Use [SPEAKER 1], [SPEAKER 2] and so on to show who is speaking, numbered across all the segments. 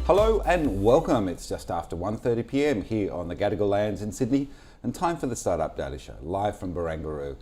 [SPEAKER 1] Hello and welcome. It's just after 1:30 p.m. here on the Gadigal Lands in Sydney, and time for the Startup Daily Show, live from Barangaroo.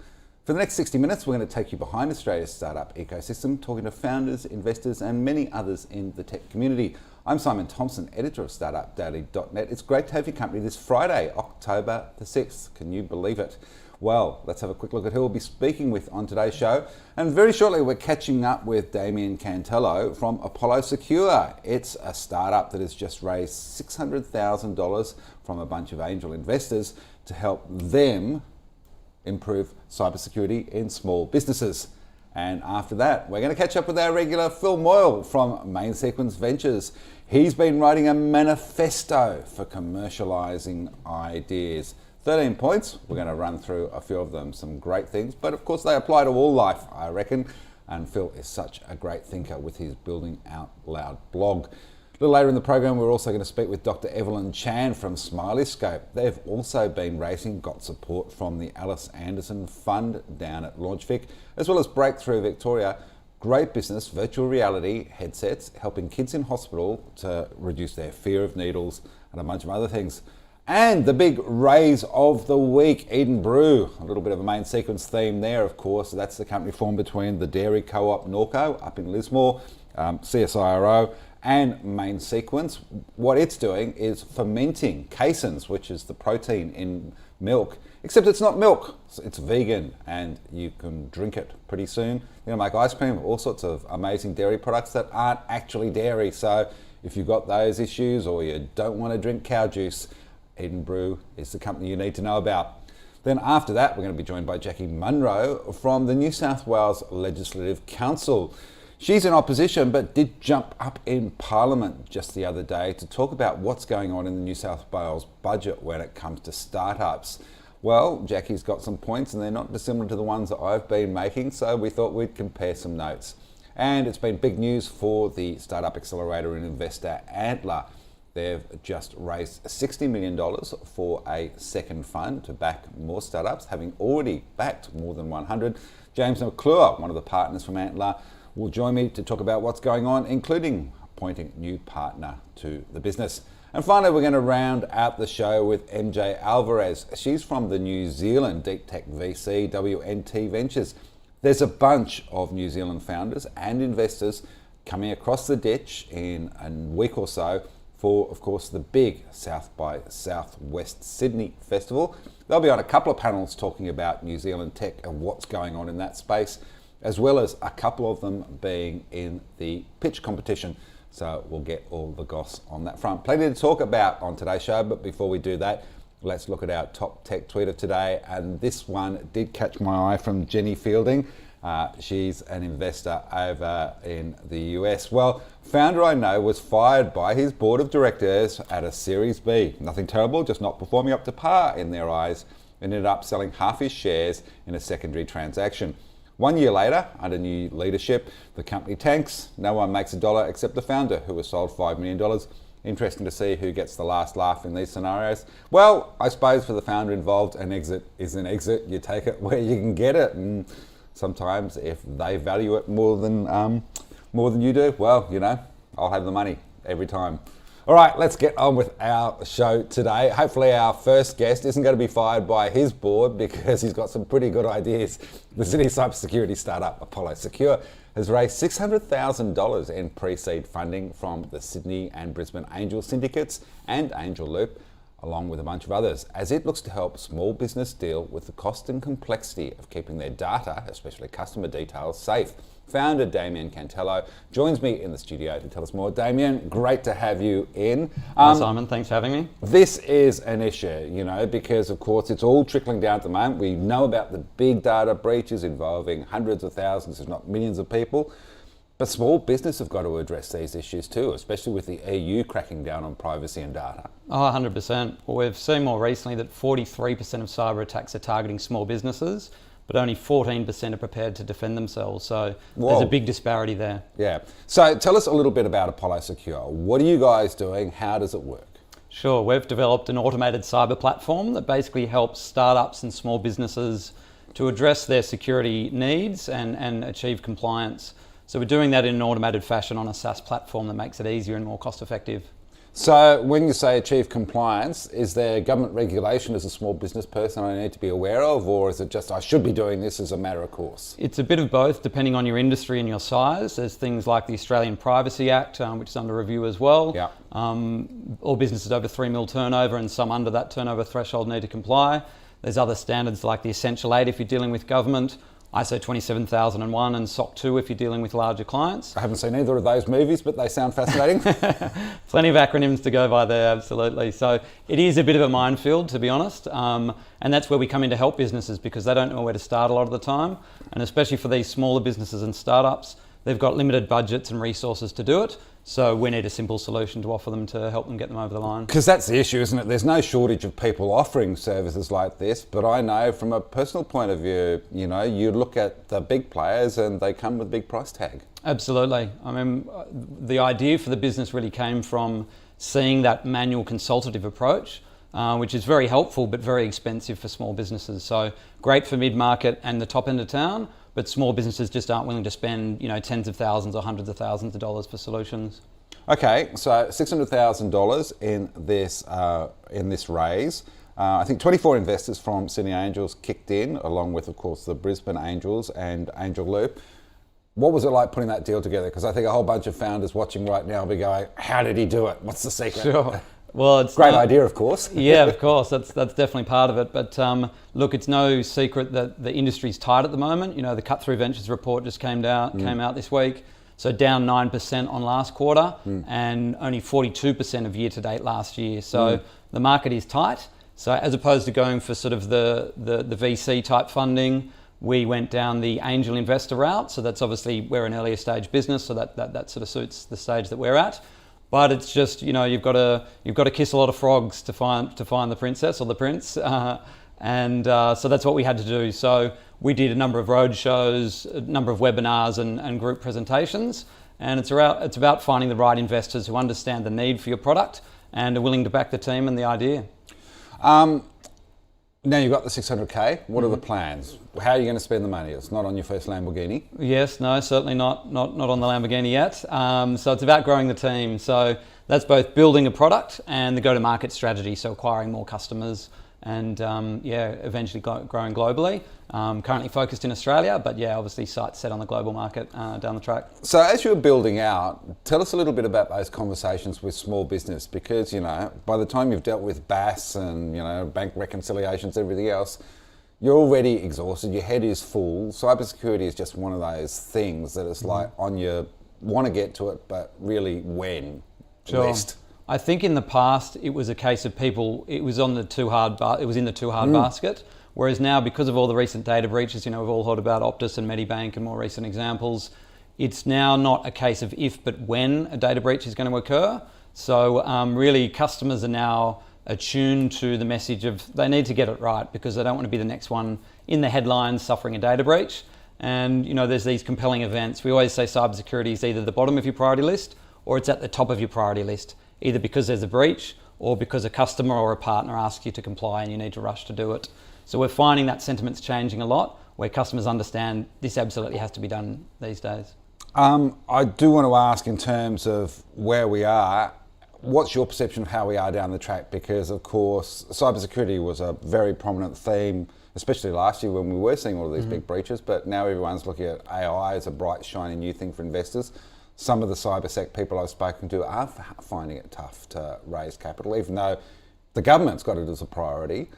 [SPEAKER 1] For the next 60 minutes, we're going to take you behind Australia's startup ecosystem, talking to founders, investors, and many others in the tech community. I'm Simon Thompson, editor of StartupDaily.net. It's great to have your company this Friday, October the 6th. Can you believe it? Well, let's have a quick look at who we'll be speaking with on today's show. And very shortly, we're catching up with Damien Cantelo from Apollo Secure. It's a startup that has just raised $600,000 from a bunch of angel investors to help them improve cybersecurity in small businesses. And after that, we're going to catch up with our regular Phil Morle from Main Sequence Ventures. He's been writing a manifesto for commercialising ideas. 13 points, we're going to run through a few of them, some great things, but of course they apply to all life, I reckon. And Phil is such a great thinker with his Building Out Loud blog. A little later in the program, we're also going to speak with Dr. Evelyn Chan from Smileyscope. They've also been raising, got support from the Alice Anderson Fund down at LaunchVic, as well as Breakthrough Victoria. Great business, virtual reality headsets, helping kids in hospital to reduce their fear of needles and a bunch of other things. And the big raise of the week, Eden Brew. A little bit of a main sequence theme there, of course. That's the company formed between the Dairy Co-op Norco up in Lismore, CSIRO, and Main Sequence. What it's doing is fermenting caseins, which is the protein in milk, except it's not milk, it's vegan, and you can drink it pretty soon. You're gonna make ice cream, all sorts of amazing dairy products that aren't actually dairy. So if you've got those issues or you don't want to drink cow juice, Eden Brew is the company you need to know about. Then after that, we're going to be joined by Jackie Munro from the New South Wales Legislative Council. She's in opposition, but did jump up in Parliament just the other day to talk about what's going on in the New South Wales budget when it comes to startups. Well, Jackie's got some points and they're not dissimilar to the ones that I've been making, so we thought we'd compare some notes. And it's been big news for the Startup Accelerator and investor Antler. They've just raised $60 million for a second fund to back more startups, having already backed more than 100. James McClure, one of the partners from Antler, will join me to talk about what's going on, including appointing a new partner to the business. And finally, we're going to round out the show with MJ Alvarez. She's from the New Zealand deep tech VC, WNT Ventures. There's a bunch of New Zealand founders and investors coming across the ditch in a week or so for, of course, the big South by Southwest Sydney Festival. They'll be on a couple of panels talking about New Zealand tech and what's going on in that space, as well as a couple of them being in the pitch competition. So we'll get all the goss on that front. Plenty to talk about on today's show, but before we do that, let's look at our top tech tweet of today. And this one did catch my eye from Jenny Fielding. She's an investor over in the US. Well, founder I know was fired by his board of directors at a Series B. Nothing terrible, just not performing up to par in their eyes. Ended up selling half his shares in a secondary transaction. 1 year later, under new leadership, the company tanks. No one makes a dollar except the founder, who was sold $5 million. Interesting to see who gets the last laugh in these scenarios. Well, I suppose for the founder involved, an exit is an exit. You take it where you can get it. And sometimes if they value it more than you do, well, you know, I'll have the money every time. All right, let's get on with our show today. Hopefully our first guest isn't going to be fired by his board because he's got some pretty good ideas. The Sydney cybersecurity startup Apollo Secure has raised $600,000 in pre-seed funding from the Sydney and Brisbane Angels syndicates and Angel Loop, along with a bunch of others, as it looks to help small business deal with the cost and complexity of keeping their data, especially customer details, safe. Founder Damien Cantelo joins me in the studio to tell us more. Damien, great to have you in.
[SPEAKER 2] Hi Simon, thanks for having me.
[SPEAKER 1] This is an issue, you know, because of course it's all trickling down at the moment. We know about the big data breaches involving hundreds of thousands, if not millions of people. But small business have got to address these issues too, especially with the EU cracking down on privacy and data.
[SPEAKER 2] Oh, 100%. Well, we've seen more recently that 43% of cyber attacks are targeting small businesses, but only 14% are prepared to defend themselves. So there's a big disparity there.
[SPEAKER 1] Yeah. So tell us a little bit about Apollo Secure. What are you guys doing? How does it work?
[SPEAKER 2] Sure. We've developed an automated cyber platform that basically helps startups and small businesses to address their security needs and achieve compliance. So we're doing that in an automated fashion on a SaaS platform that makes it easier and more cost effective.
[SPEAKER 1] So when you say achieve compliance, is there government regulation as a small business person I need to be aware of, or is it just I should be doing this as a matter of course?
[SPEAKER 2] It's a bit of both, depending on your industry and your size. There's things like the Australian Privacy Act, which is under review as well.
[SPEAKER 1] Yeah.
[SPEAKER 2] All businesses over 3 mil turnover and some under that turnover threshold need to comply. There's other standards like the Essential 8 if you're dealing with government, ISO 27001 and SOC 2 if you're dealing with larger clients.
[SPEAKER 1] I haven't seen either of those movies, but they sound fascinating.
[SPEAKER 2] Plenty of acronyms to go by there, absolutely. So it is a bit of a minefield, to be honest. And that's where we come in to help businesses because they don't know where to start a lot of the time. And especially for these smaller businesses and startups, they've got limited budgets and resources to do it. So we need a simple solution to offer them to help them get them over the line.
[SPEAKER 1] Because that's the issue, isn't it? There's no shortage of people offering services like this, but I know from a personal point of view, you know, you look at the big players and they come with a big price tag.
[SPEAKER 2] Absolutely. I mean, the idea for the business really came from seeing that manual consultative approach, which is very helpful but very expensive for small businesses. So great for mid-market and the top end of town, but small businesses just aren't willing to spend, you know, tens of thousands or hundreds of thousands of dollars for solutions.
[SPEAKER 1] Okay, so $600,000 in this raise. I think 24 investors from Sydney Angels kicked in, along with, of course, the Brisbane Angels and Angel Loop. What was it like putting that deal together? Because I think a whole bunch of founders watching right now will be going, how did he do it? What's the secret?
[SPEAKER 2] Sure. Well, it's
[SPEAKER 1] great idea, of course.
[SPEAKER 2] Yeah, of course. That's definitely part of it. But look, it's no secret that the industry's tight at the moment. You know, the Cut-Through Ventures report just came out this week. So down 9% on last quarter and only 42% of year-to-date last year. So the market is tight. So as opposed to going for sort of the VC type funding, we went down the angel investor route. So that's obviously, we're an earlier stage business, so that sort of suits the stage that we're at. But it's just, you know, you've got to kiss a lot of frogs to find the princess or the prince, so that's what we had to do. So we did a number of road shows, a number of webinars and group presentations, and it's about finding the right investors who understand the need for your product and are willing to back the team and the idea.
[SPEAKER 1] Now you've got the 600K. What are the plans? How are you going to spend the money? It's not on your first Lamborghini.
[SPEAKER 2] Yes, no, certainly not on the Lamborghini yet. So it's about growing the team. So that's both building a product and the go-to-market strategy. So acquiring more customers and eventually growing globally. Currently focused in Australia, but obviously sights set on the global market down the track.
[SPEAKER 1] So as you're building out, tell us a little bit about those conversations with small business, because, you know, by the time you've dealt with BAS and, you know, bank reconciliations, everything else, you're already exhausted, your head is full. Cybersecurity is just one of those things that it's like on your want to get to it, but really when?
[SPEAKER 2] Sure.
[SPEAKER 1] List.
[SPEAKER 2] I think in the past it was a case of people, it was in the too hard basket. Whereas now, because of all the recent data breaches, you know, we've all heard about Optus and Medibank and more recent examples, it's now not a case of if, but when a data breach is going to occur. So really customers are now attuned to the message of they need to get it right because they don't want to be the next one in the headlines suffering a data breach. And, you know, there's these compelling events. We always say cybersecurity is either the bottom of your priority list or it's at the top of your priority list, either because there's a breach or because a customer or a partner asks you to comply and you need to rush to do it. So we're finding that sentiment's changing a lot, where customers understand this absolutely has to be done these days.
[SPEAKER 1] I do want to ask, in terms of where we are, what's your perception of how we are down the track? Because, of course, cybersecurity was a very prominent theme, especially last year when we were seeing all of these big breaches, but now everyone's looking at AI as a bright, shiny new thing for investors. Some of the cybersec people I've spoken to are finding it tough to raise capital, even though the government's got it as a priority.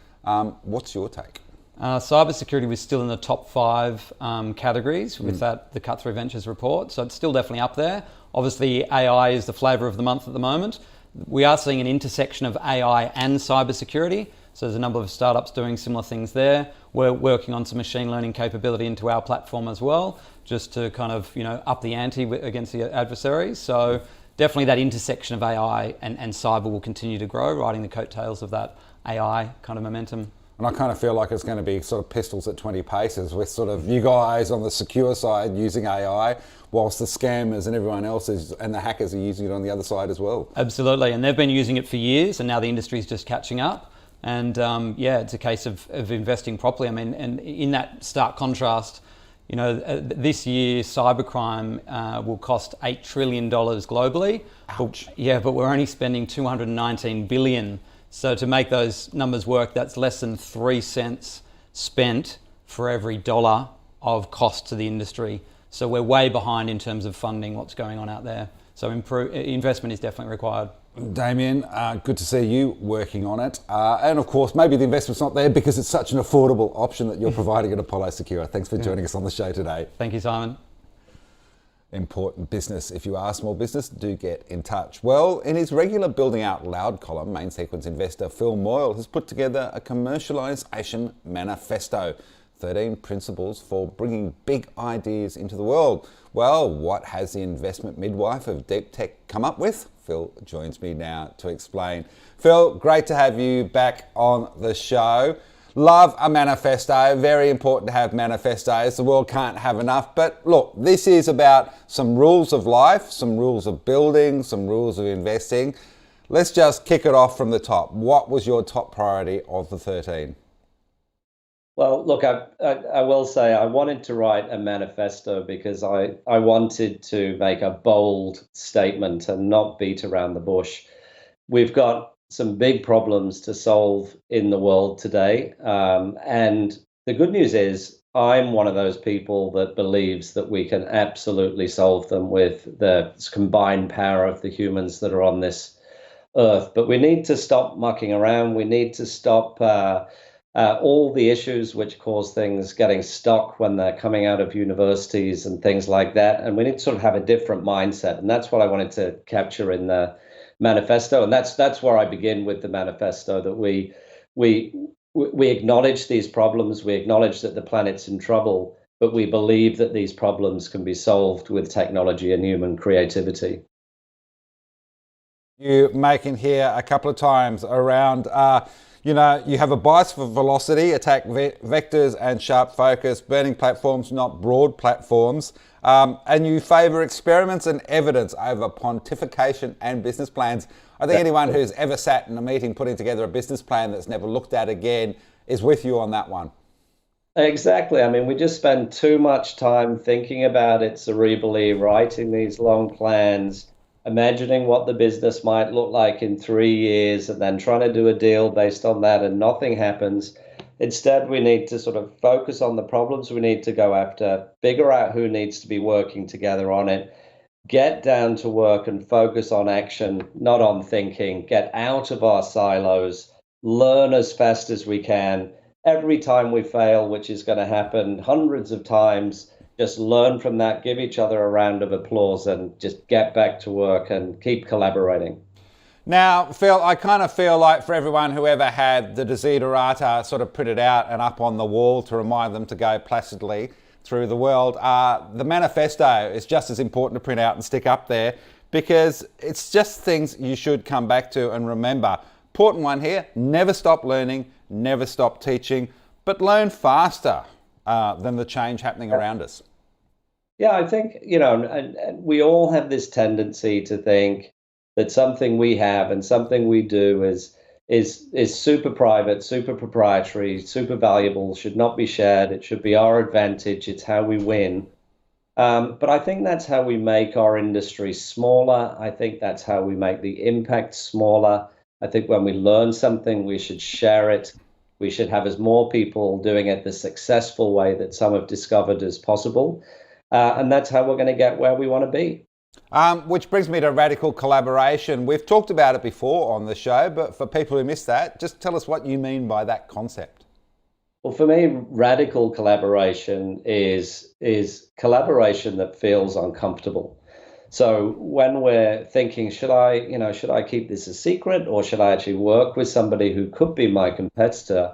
[SPEAKER 1] What's your take?
[SPEAKER 2] Cybersecurity was still in the top 5 categories with the Cut-Through Ventures report, so it's still definitely up there. Obviously, AI is the flavour of the month at the moment. We are seeing an intersection of AI and cybersecurity, so there's a number of startups doing similar things there. We're working on some machine learning capability into our platform as well, just to kind of, you know, up the ante against the adversaries. So definitely that intersection of AI and cyber will continue to grow, riding the coattails of that AI kind of momentum.
[SPEAKER 1] And I kind of feel like it's going to be sort of pistols at 20 paces with sort of you guys on the secure side using AI, whilst the scammers and everyone else and the hackers are using it on the other side as well.
[SPEAKER 2] Absolutely, and they've been using it for years, and now the industry is just catching up. And it's a case of investing properly. I mean, and in that stark contrast, This year cybercrime will cost $8 trillion globally. But we're only spending $219 billion. So to make those numbers work, that's less than 3 cents spent for every dollar of cost to the industry. So we're way behind in terms of funding what's going on out there. So investment is definitely required.
[SPEAKER 1] Damien, good to see you working on it. And of course, maybe the investment's not there because it's such an affordable option that you're providing at Apollo Secure. Thanks for joining us on the show today.
[SPEAKER 2] Thank you, Simon.
[SPEAKER 1] Important business. If you are a small business, do get in touch. Well, in his regular Building Out Loud column, main sequence investor Phil Morle has put together a commercialisation manifesto. 13 principles for bringing big ideas into the world. Well, what has the investment midwife of deep tech come up with? Phil joins me now to explain. Phil, great to have you back on the show. Love a manifesto, very important to have manifestos. The world can't have enough. But look, this is about some rules of life, some rules of building, some rules of investing. Let's just kick it off from the top. What was your top priority of the 13?
[SPEAKER 3] Well, look, I will say I wanted to write a manifesto because I wanted to make a bold statement and not beat around the bush. We've got some big problems to solve in the world today. And the good news is I'm one of those people that believes that we can absolutely solve them with the combined power of the humans that are on this earth. But we need to stop mucking around. We need to stop all the issues which cause things getting stuck when they're coming out of universities and things like that. And we need to sort of have a different mindset. And that's what I wanted to capture in the manifesto. And that's where I begin with the manifesto, that we acknowledge these problems. We acknowledge that the planet's in trouble, but we believe that these problems can be solved with technology and human creativity.
[SPEAKER 1] You making here a couple of times around you have a bias for velocity, attack vectors and sharp focus, burning platforms, not broad platforms. And you favour experiments and evidence over pontification and business plans. I think anyone who's ever sat in a meeting putting together a business plan that's never looked at again is with you on that one.
[SPEAKER 3] Exactly. I mean, we just spend too much time thinking about it cerebrally, writing these long plans, imagining what the business might look like in 3 years, and then trying to do a deal based on that, and nothing happens. Instead, we need to sort of focus on the problems we need to go after, figure out who needs to be working together on it, get down to work and focus on action, not on thinking, get out of our silos, learn as fast as we can. Every time we fail, which is going to happen hundreds of times, just learn from that, give each other a round of applause, and just get back to work and keep collaborating.
[SPEAKER 1] Now, Phil, I kind of feel like for everyone who ever had the desiderata sort of printed out and up on the wall to remind them to go placidly through the world, the manifesto is just as important to print out and stick up there, because it's just things you should come back to and remember. Important one here, never stop learning, never stop teaching, but learn faster than the change happening around us.
[SPEAKER 3] Yeah, I think, and we all have this tendency to think that something we have and something we do is super private, super proprietary, super valuable, should not be shared. It should be our advantage. It's how we win. But I think that's how we make our industry smaller. I think that's how we make the impact smaller. I think when we learn something, we should share it. We should have as more people doing it the successful way that some have discovered as possible. And that's how we're going to get where we want to be.
[SPEAKER 1] Which brings me to radical collaboration. We've talked about it before on the show, but for people who missed that, just tell us what you mean by that concept.
[SPEAKER 3] Well, for me, radical collaboration is collaboration that feels uncomfortable. So when we're thinking, should I keep this a secret, or should I actually work with somebody who could be my competitor?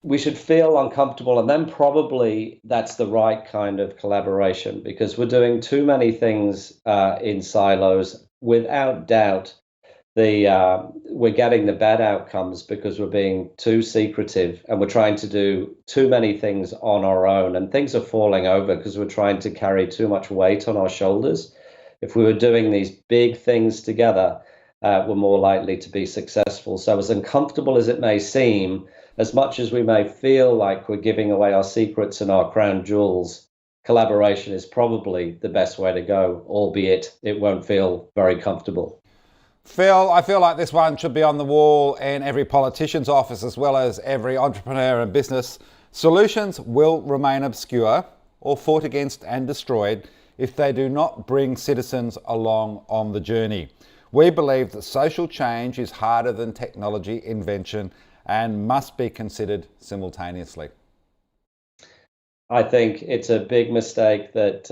[SPEAKER 3] We should feel uncomfortable, and then probably that's the right kind of collaboration, because we're doing too many things in silos. Without doubt, we're getting the bad outcomes because we're being too secretive, and we're trying to do too many things on our own, and things are falling over because we're trying to carry too much weight on our shoulders. If we were doing these big things together, we're more likely to be successful. So as uncomfortable as it may seem, as much as we may feel like we're giving away our secrets and our crown jewels, collaboration is probably the best way to go, albeit it won't feel very comfortable.
[SPEAKER 1] Phil, I feel like this one should be on the wall in every politician's office as well as every entrepreneur and business. Solutions will remain obscure or fought against and destroyed if they do not bring citizens along on the journey. We believe that social change is harder than technology invention and must be considered simultaneously.
[SPEAKER 3] I think it's a big mistake that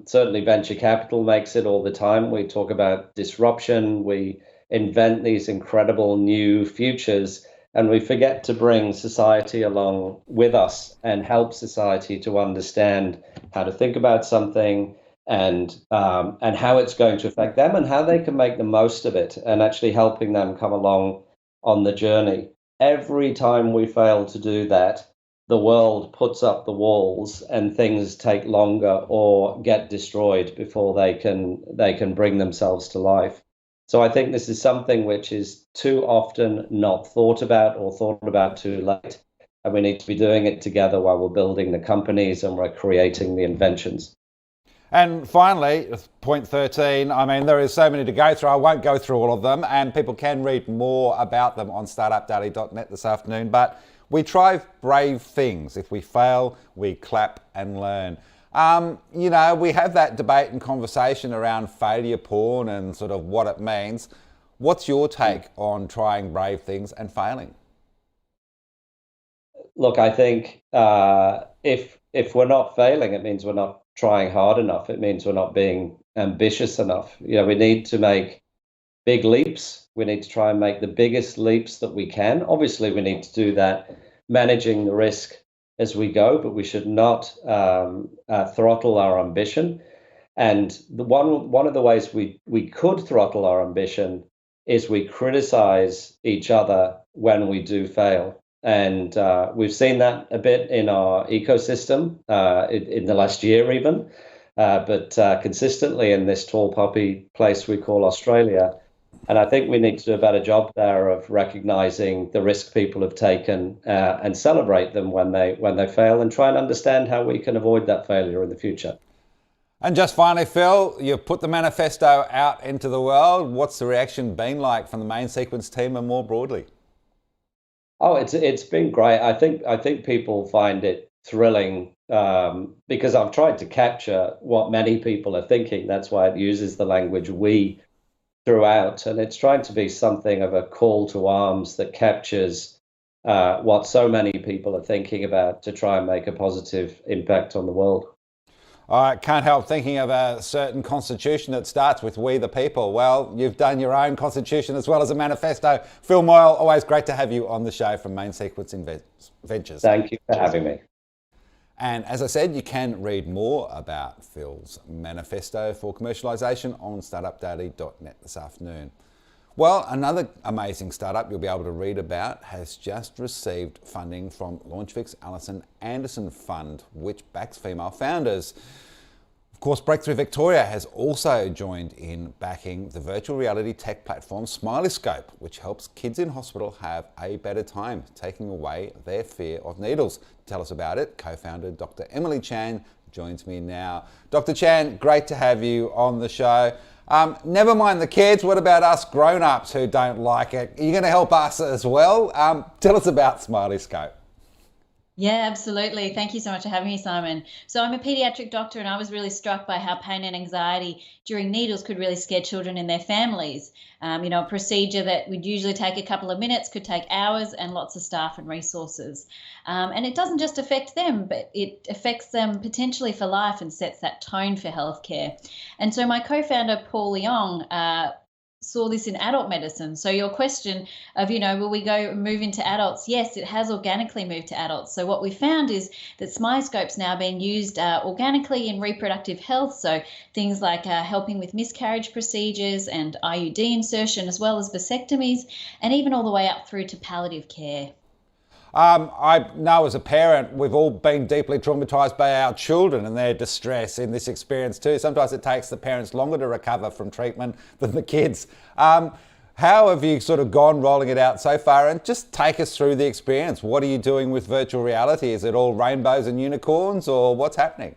[SPEAKER 3] certainly venture capital makes it all the time. We talk about disruption, we invent these incredible new futures, and we forget to bring society along with us and help society to understand how to think about something and how it's going to affect them and how they can make the most of it, and actually helping them come along on the journey. Every time we fail to do that, the world puts up the walls and things take longer or get destroyed before they can bring themselves to life. So I think this is something which is too often not thought about or thought about too late. And we need to be doing it together while we're building the companies and we're creating the inventions.
[SPEAKER 1] And finally, point 13, I mean, there is so many to go through. I won't go through all of them, and people can read more about them on startupdaily.net this afternoon. But we try brave things. If we fail, we clap and learn. You know, we have that debate and conversation around failure porn and sort of what it means. What's your take on trying brave things and failing?
[SPEAKER 3] Look, I think if we're not failing, it means we're not trying hard enough. It means we're not being ambitious enough. You know, we need to make big leaps. We need to try and make the biggest leaps that we can. Obviously, we need to do that managing the risk as we go, but we should not throttle our ambition. And one of the ways we could throttle our ambition is we criticize each other when we do fail. And we've seen that a bit in our ecosystem in the last year even, but consistently in this tall poppy place we call Australia. And I think we need to do a better job there of recognizing the risk people have taken and celebrate them when they fail, and try and understand how we can avoid that failure in the future.
[SPEAKER 1] And just finally, Phil, you've put the manifesto out into the world. What's the reaction been like from the Main Sequence team and more broadly?
[SPEAKER 3] Oh, it's been great. I think people find it thrilling because I've tried to capture what many people are thinking. That's why it uses the language "we" throughout, and it's trying to be something of a call to arms that captures what so many people are thinking about to try and make a positive impact on the world.
[SPEAKER 1] I can't help thinking of a certain constitution that starts with "we the people." Well, you've done your own constitution as well as a manifesto. Phil Morle, always great to have you on the show from Main Sequence Ventures.
[SPEAKER 3] Thank you for having me.
[SPEAKER 1] And as I said, you can read more about Phil's manifesto for commercialisation on startupdaily.net this afternoon. Well, another amazing startup you'll be able to read about has just received funding from LaunchVic's Alison Anderson Fund, which backs female founders. Of course, Breakthrough Victoria has also joined in backing the virtual reality tech platform Smileyscope, which helps kids in hospital have a better time, taking away their fear of needles. To tell us about it, co-founder Dr. Emily Chan joins me now. Dr. Chan, great to have you on the show. Never mind the kids, what about us grown-ups who don't like it? Are you going to help us as well? Tell us about Smileyscope.
[SPEAKER 4] Yeah, absolutely. Thank you so much for having me, Simon. So I'm a pediatric doctor, and I was really struck by how pain and anxiety during needles could really scare children and their families. A procedure that would usually take a couple of minutes could take hours and lots of staff and resources. And it doesn't just affect them, but it affects them potentially for life and sets that tone for healthcare. And so my co-founder, Paul Leong, saw this in adult medicine. So your question of, will we go move into adults? Yes, it has organically moved to adults. So what we found is that Smileyscope's now being used organically in reproductive health. So things like helping with miscarriage procedures and IUD insertion, as well as vasectomies, and even all the way up through to palliative care.
[SPEAKER 1] I know as a parent, we've all been deeply traumatised by our children and their distress in this experience too. Sometimes it takes the parents longer to recover from treatment than the kids. How have you sort of gone rolling it out so far? And just take us through the experience. What are you doing with virtual reality? Is it all rainbows and unicorns, or what's happening?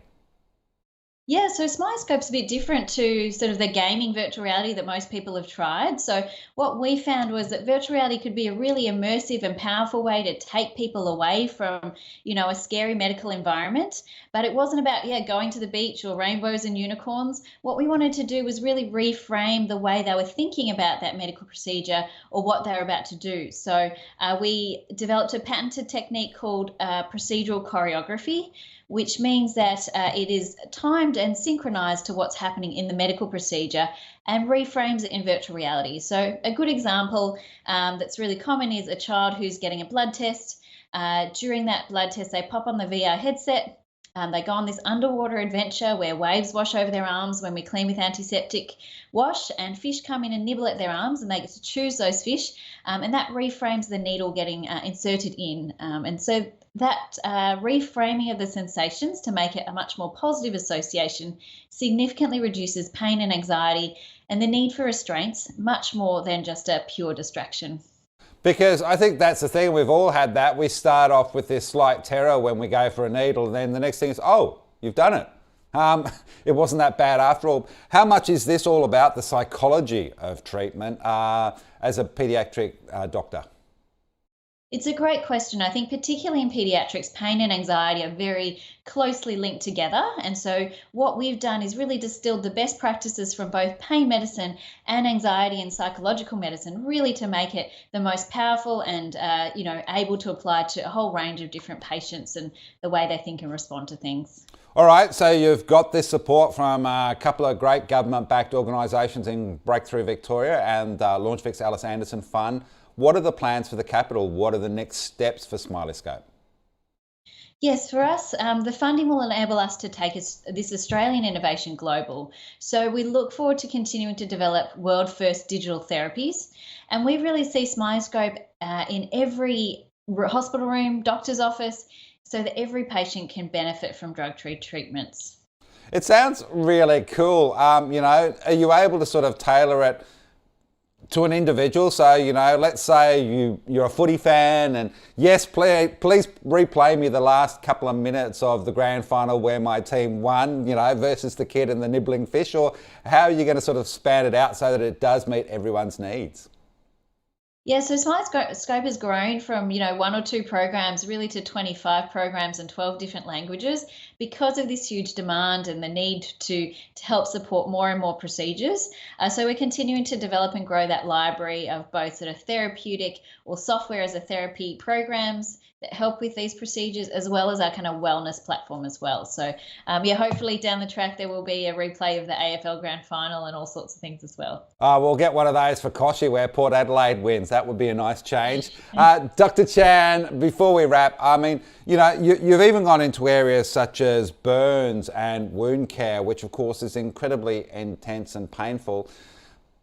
[SPEAKER 4] Yeah, so Smileyscope's a bit different to sort of the gaming virtual reality that most people have tried. So what we found was that virtual reality could be a really immersive and powerful way to take people away from, a scary medical environment. But it wasn't about, going to the beach or rainbows and unicorns. What we wanted to do was really reframe the way they were thinking about that medical procedure or what they were about to do. So we developed a patented technique called procedural choreography, which means that it is timed and synchronized to what's happening in the medical procedure and reframes it in virtual reality. So a good example that's really common is a child who's getting a blood test. During that blood test, they pop on the VR headset. They go on this underwater adventure where waves wash over their arms when we clean with antiseptic wash, and fish come in and nibble at their arms, and they get to choose those fish, and that reframes the needle getting inserted in. And so that reframing of the sensations to make it a much more positive association significantly reduces pain and anxiety and the need for restraints, much more than just a pure distraction.
[SPEAKER 1] Because I think that's the thing, we've all had that. We start off with this slight terror when we go for a needle, and then the next thing is, oh, you've done it. It wasn't that bad after all. How much is this all about the psychology of treatment as a paediatric doctor?
[SPEAKER 4] It's a great question. I think particularly in paediatrics, pain and anxiety are very closely linked together. And so what we've done is really distilled the best practices from both pain medicine and anxiety and psychological medicine, really to make it the most powerful and, able to apply to a whole range of different patients and the way they think and respond to things.
[SPEAKER 1] All right, so you've got this support from a couple of great government-backed organisations in Breakthrough Victoria and LaunchVic's Alice Anderson Fund. What are the plans for the capital? What are the next steps for Smileyscope?
[SPEAKER 4] Yes, for us, the funding will enable us to take this Australian innovation global. So we look forward to continuing to develop world-first digital therapies. And we really see Smileyscope in every hospital room, doctor's office, so that every patient can benefit from drug-free treatments.
[SPEAKER 1] It sounds really cool. Are you able to sort of tailor it to an individual? So, let's say you're a footy fan and yes, please replay me the last couple of minutes of the grand final where my team won, versus the kid and the nibbling fish, or how are you going to sort of span it out so that it does meet everyone's needs?
[SPEAKER 4] Yeah, so Smileyscope has grown from, 1 or 2 programs really to 25 programs in 12 different languages because of this huge demand and the need to help support more and more procedures. So we're continuing to develop and grow that library of both sort of therapeutic or software as a therapy programs that help with these procedures, as well as our kind of wellness platform as well. So hopefully down the track there will be a replay of the AFL Grand Final and all sorts of things as well.
[SPEAKER 1] We'll get one of those for Koshi where Port Adelaide wins. That would be a nice change. Dr. Chan, before we wrap, you've even gone into areas such as burns and wound care, which of course is incredibly intense and painful.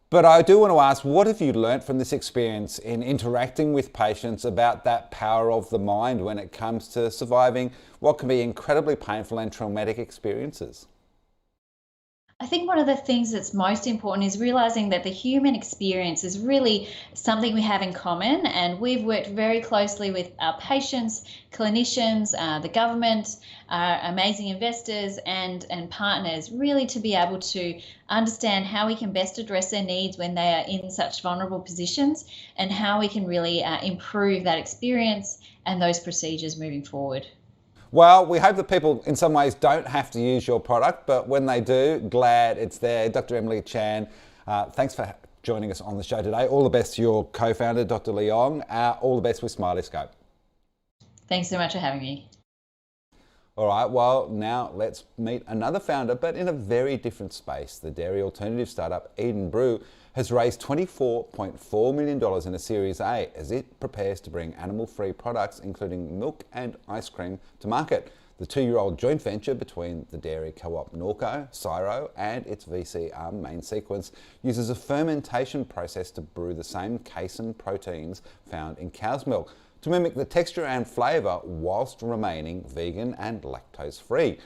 [SPEAKER 1] But I do want to ask, what have you learnt from this experience in interacting with patients about that power of the mind when it comes to surviving what can be incredibly painful and traumatic experiences?
[SPEAKER 4] I think one of the things that's most important is realizing that the human experience is really something we have in common, and we've worked very closely with our patients, clinicians, the government, our amazing investors and partners, really to be able to understand how we can best address their needs when they are in such vulnerable positions, and how we can really improve that experience and those procedures moving forward.
[SPEAKER 1] Well, we hope that people in some ways don't have to use your product, but when they do, glad it's there. Dr. Emily Chan, thanks for joining us on the show today. All the best to your co-founder, Dr. Leong. All the best with Smileyscope.
[SPEAKER 4] Thanks so much for having me.
[SPEAKER 1] All right, well, now let's meet another founder, but in a very different space. The dairy alternative startup Eden Brew has raised $24.4 million in a Series A as it prepares to bring animal-free products, including milk and ice cream, to market. The 2-year-old joint venture between the dairy co-op Norco, Syro, and its VC arm Main Sequence uses a fermentation process to brew the same casein proteins found in cow's milk to mimic the texture and flavour whilst remaining vegan and lactose-free.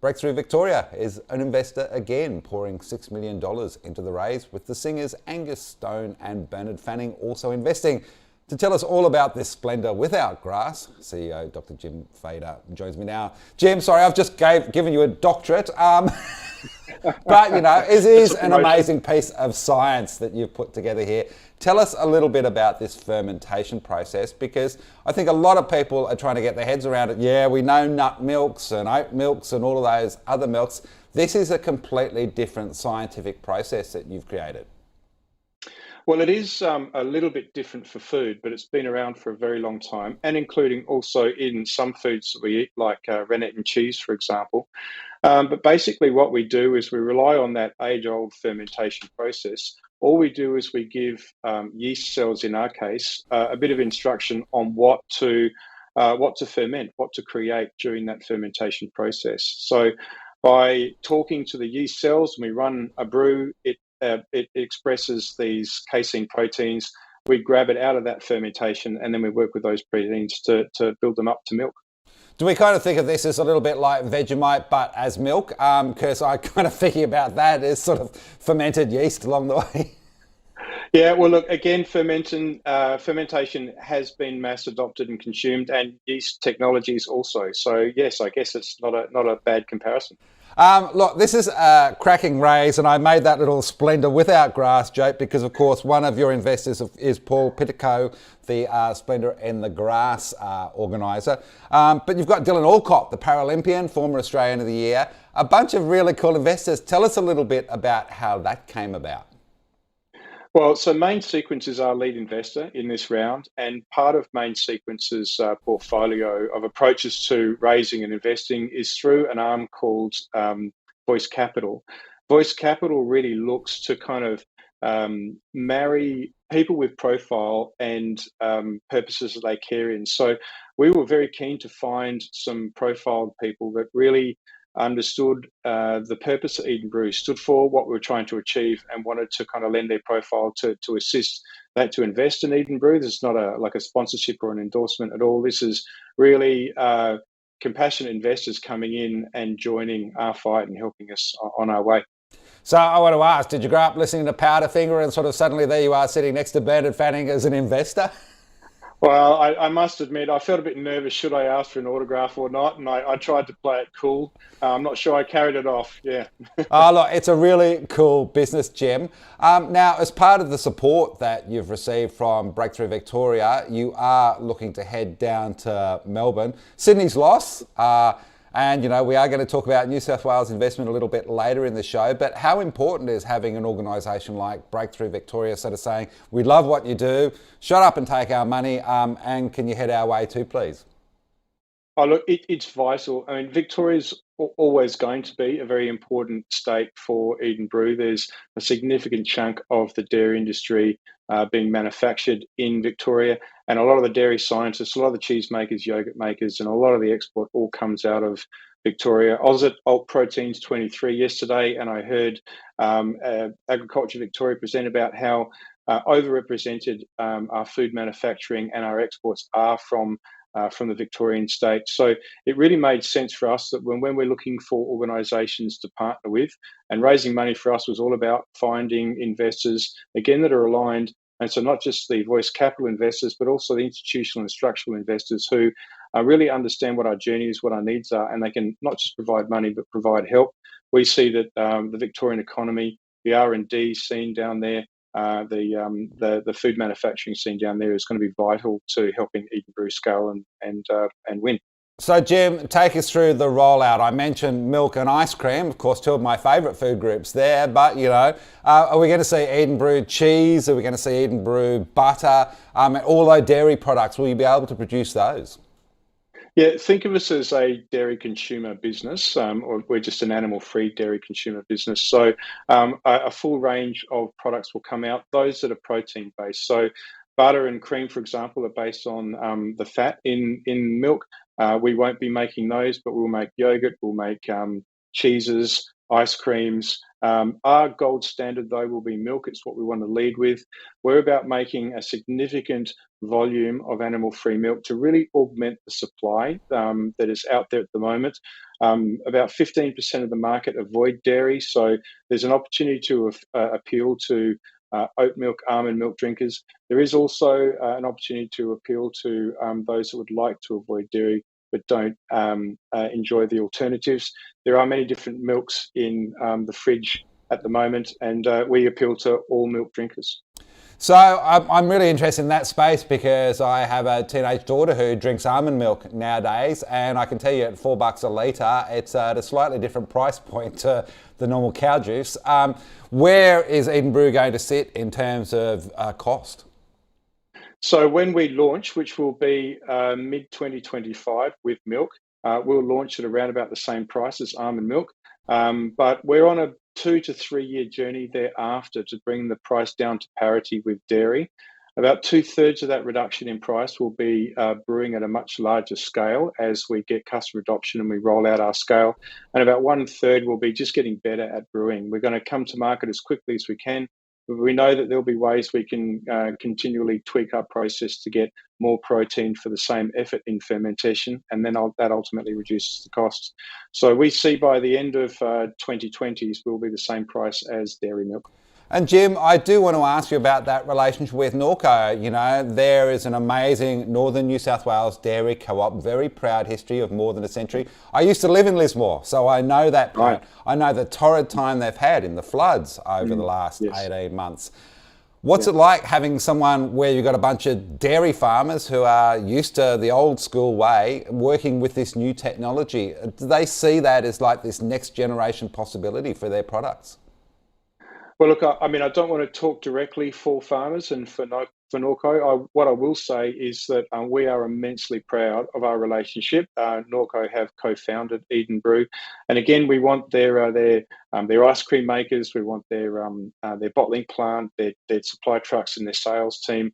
[SPEAKER 1] Breakthrough Victoria is an investor again, pouring $6 million into the raise, with the singers Angus Stone and Bernard Fanning also investing. To tell us all about this splendour without grass, CEO Dr. Jim Fader joins me now. Jim, sorry, I've just given you a doctorate. But, you know, it is an amazing piece of science that you've put together here. Tell us a little bit about this fermentation process, because I think a lot of people are trying to get their heads around it. Yeah, we know nut milks and oat milks and all of those other milks. This is a completely different scientific process that you've created.
[SPEAKER 5] Well, it is a little bit different for food, but it's been around for a very long time, and including also in some foods that we eat, like rennet and cheese, for example. But basically what we do is we rely on that age-old fermentation process. All we do is we give yeast cells, in our case, a bit of instruction on what to ferment, what to create during that fermentation process. So by talking to the yeast cells, we run a brew, it expresses these casein proteins. We grab it out of that fermentation, and then we work with those proteins to build them up to milk.
[SPEAKER 1] Do we kind of think of this as a little bit like Vegemite, but as milk? Because I kind of thinking about that as sort of fermented yeast along the way.
[SPEAKER 5] Yeah, well, look, again, fermentation has been mass adopted and consumed, and yeast technologies also. So yes, I guess it's not a bad comparison.
[SPEAKER 1] Look, this is a cracking raise, and I made that little splendour without grass joke because, of course, one of your investors is Paul Pittico, the Splendour in the Grass organiser. But you've got Dylan Alcott, the Paralympian, former Australian of the Year, a bunch of really cool investors. Tell us a little bit about how that came about.
[SPEAKER 5] Well, so Main Sequence is our lead investor in this round, and part of Main Sequence's portfolio of approaches to raising and investing is through an arm called Voice Capital. Voice Capital really looks to kind of marry people with profile and purposes that they care in. So we were very keen to find some profiled people that really understood the purpose that Eden Brew stood for, what we were trying to achieve, and wanted to kind of lend their profile to assist that to invest in Eden Brew. This is not like a sponsorship or an endorsement at all. This is really compassionate investors coming in and joining our fight and helping us on our way.
[SPEAKER 1] So I want to ask, did you grow up listening to Powderfinger and sort of suddenly there you are sitting next to Bernard Fanning as an investor?
[SPEAKER 5] Well, I must admit, I felt a bit nervous. Should I ask for an autograph or not? And I tried to play it cool. I'm not sure I carried it off. Yeah.
[SPEAKER 1] Oh, look, it's a really cool business, Jim. Now, as part of the support that you've received from Breakthrough Victoria, you are looking to head down to Melbourne. Sydney's loss. And, you know, we are going to talk about New South Wales investment a little bit later in the show, but how important is having an organisation like Breakthrough Victoria sort of saying, we love what you do, shut up and take our money, and can you head our way too, please?
[SPEAKER 5] Oh, look, it's vital. I mean, Victoria's always going to be a very important state for Eden Brew. There's a significant chunk of the dairy industry being manufactured in Victoria, and a lot of the dairy scientists, a lot of the cheese makers, yogurt makers, and a lot of the export all comes out of Victoria. I was at Alt Proteins 23 yesterday, and I heard Agriculture Victoria present about how overrepresented our food manufacturing and our exports are from the Victorian state. So it really made sense for us that when we're looking for organisations to partner with, and raising money for us was all about finding investors, again, that are aligned. And so not just the Voice Capital investors, but also the institutional and structural investors who really understand what our journey is, what our needs are, and they can not just provide money, but provide help. We see that the Victorian economy, the R&D scene down there, the food manufacturing scene down there is going to be vital to helping Eden Brew scale and win.
[SPEAKER 1] So Jim, take us through the rollout. I mentioned milk and ice cream, of course, two of my favourite food groups there, but you know, are we going to see Eden Brew cheese? Are we going to see Eden Brew butter? All those dairy products, will you be able to produce those?
[SPEAKER 5] Yeah, think of us as a dairy consumer business, or we're just an animal-free dairy consumer business. So a full range of products will come out, those that are protein-based. So butter and cream, for example, are based on the fat in milk. We won't be making those, but we'll make yogurt, we'll make cheeses, ice creams. Our gold standard, though, will be milk. It's what we want to lead with. We're about making a significant volume of animal-free milk to really augment the supply that is out there at the moment. About 15% of the market avoid dairy, so there's an opportunity to appeal to oat milk, almond milk drinkers. There is also an opportunity to appeal to those that would like to avoid dairy but don't enjoy the alternatives. There are many different milks in the fridge at the moment, and we appeal to all milk drinkers.
[SPEAKER 1] So I'm really interested in that space because I have a teenage daughter who drinks almond milk nowadays, and I can tell you at $4 a litre, it's at a slightly different price point to the normal cow juice. Where is Eden Brew going to sit in terms of cost?
[SPEAKER 5] So when we launch, which will be mid-2025 with milk, we'll launch at around about the same price as almond milk. But we're on a 2 to 3 year journey thereafter to bring the price down to parity with dairy. About 2/3 of that reduction in price will be brewing at a much larger scale as we get customer adoption and we roll out our scale. And about 1/3 will be just getting better at brewing. We're going to come to market as quickly as we can. We know that there'll be ways we can continually tweak our process to get more protein for the same effort in fermentation, and then that ultimately reduces the costs. So we see by the end of 2020s, we'll be the same price as dairy milk.
[SPEAKER 1] And Jim, I do want to ask you about that relationship with Norco. You know, there is an amazing Northern New South Wales dairy co-op, very proud history of more than a century. I used to live in Lismore, so I know that point. Right. I know the torrid time they've had in the floods over the last 18 months. What's it like having someone where you've got a bunch of dairy farmers who are used to the old school way, working with this new technology? Do they see that as like this next generation possibility for their products?
[SPEAKER 5] Well, look, I mean, I don't want to talk directly for farmers and for Norco. What I will say is that we are immensely proud of our relationship. Norco have co-founded Eden Brew, and again, we want their ice cream makers, we want their bottling plant, their supply trucks, and their sales team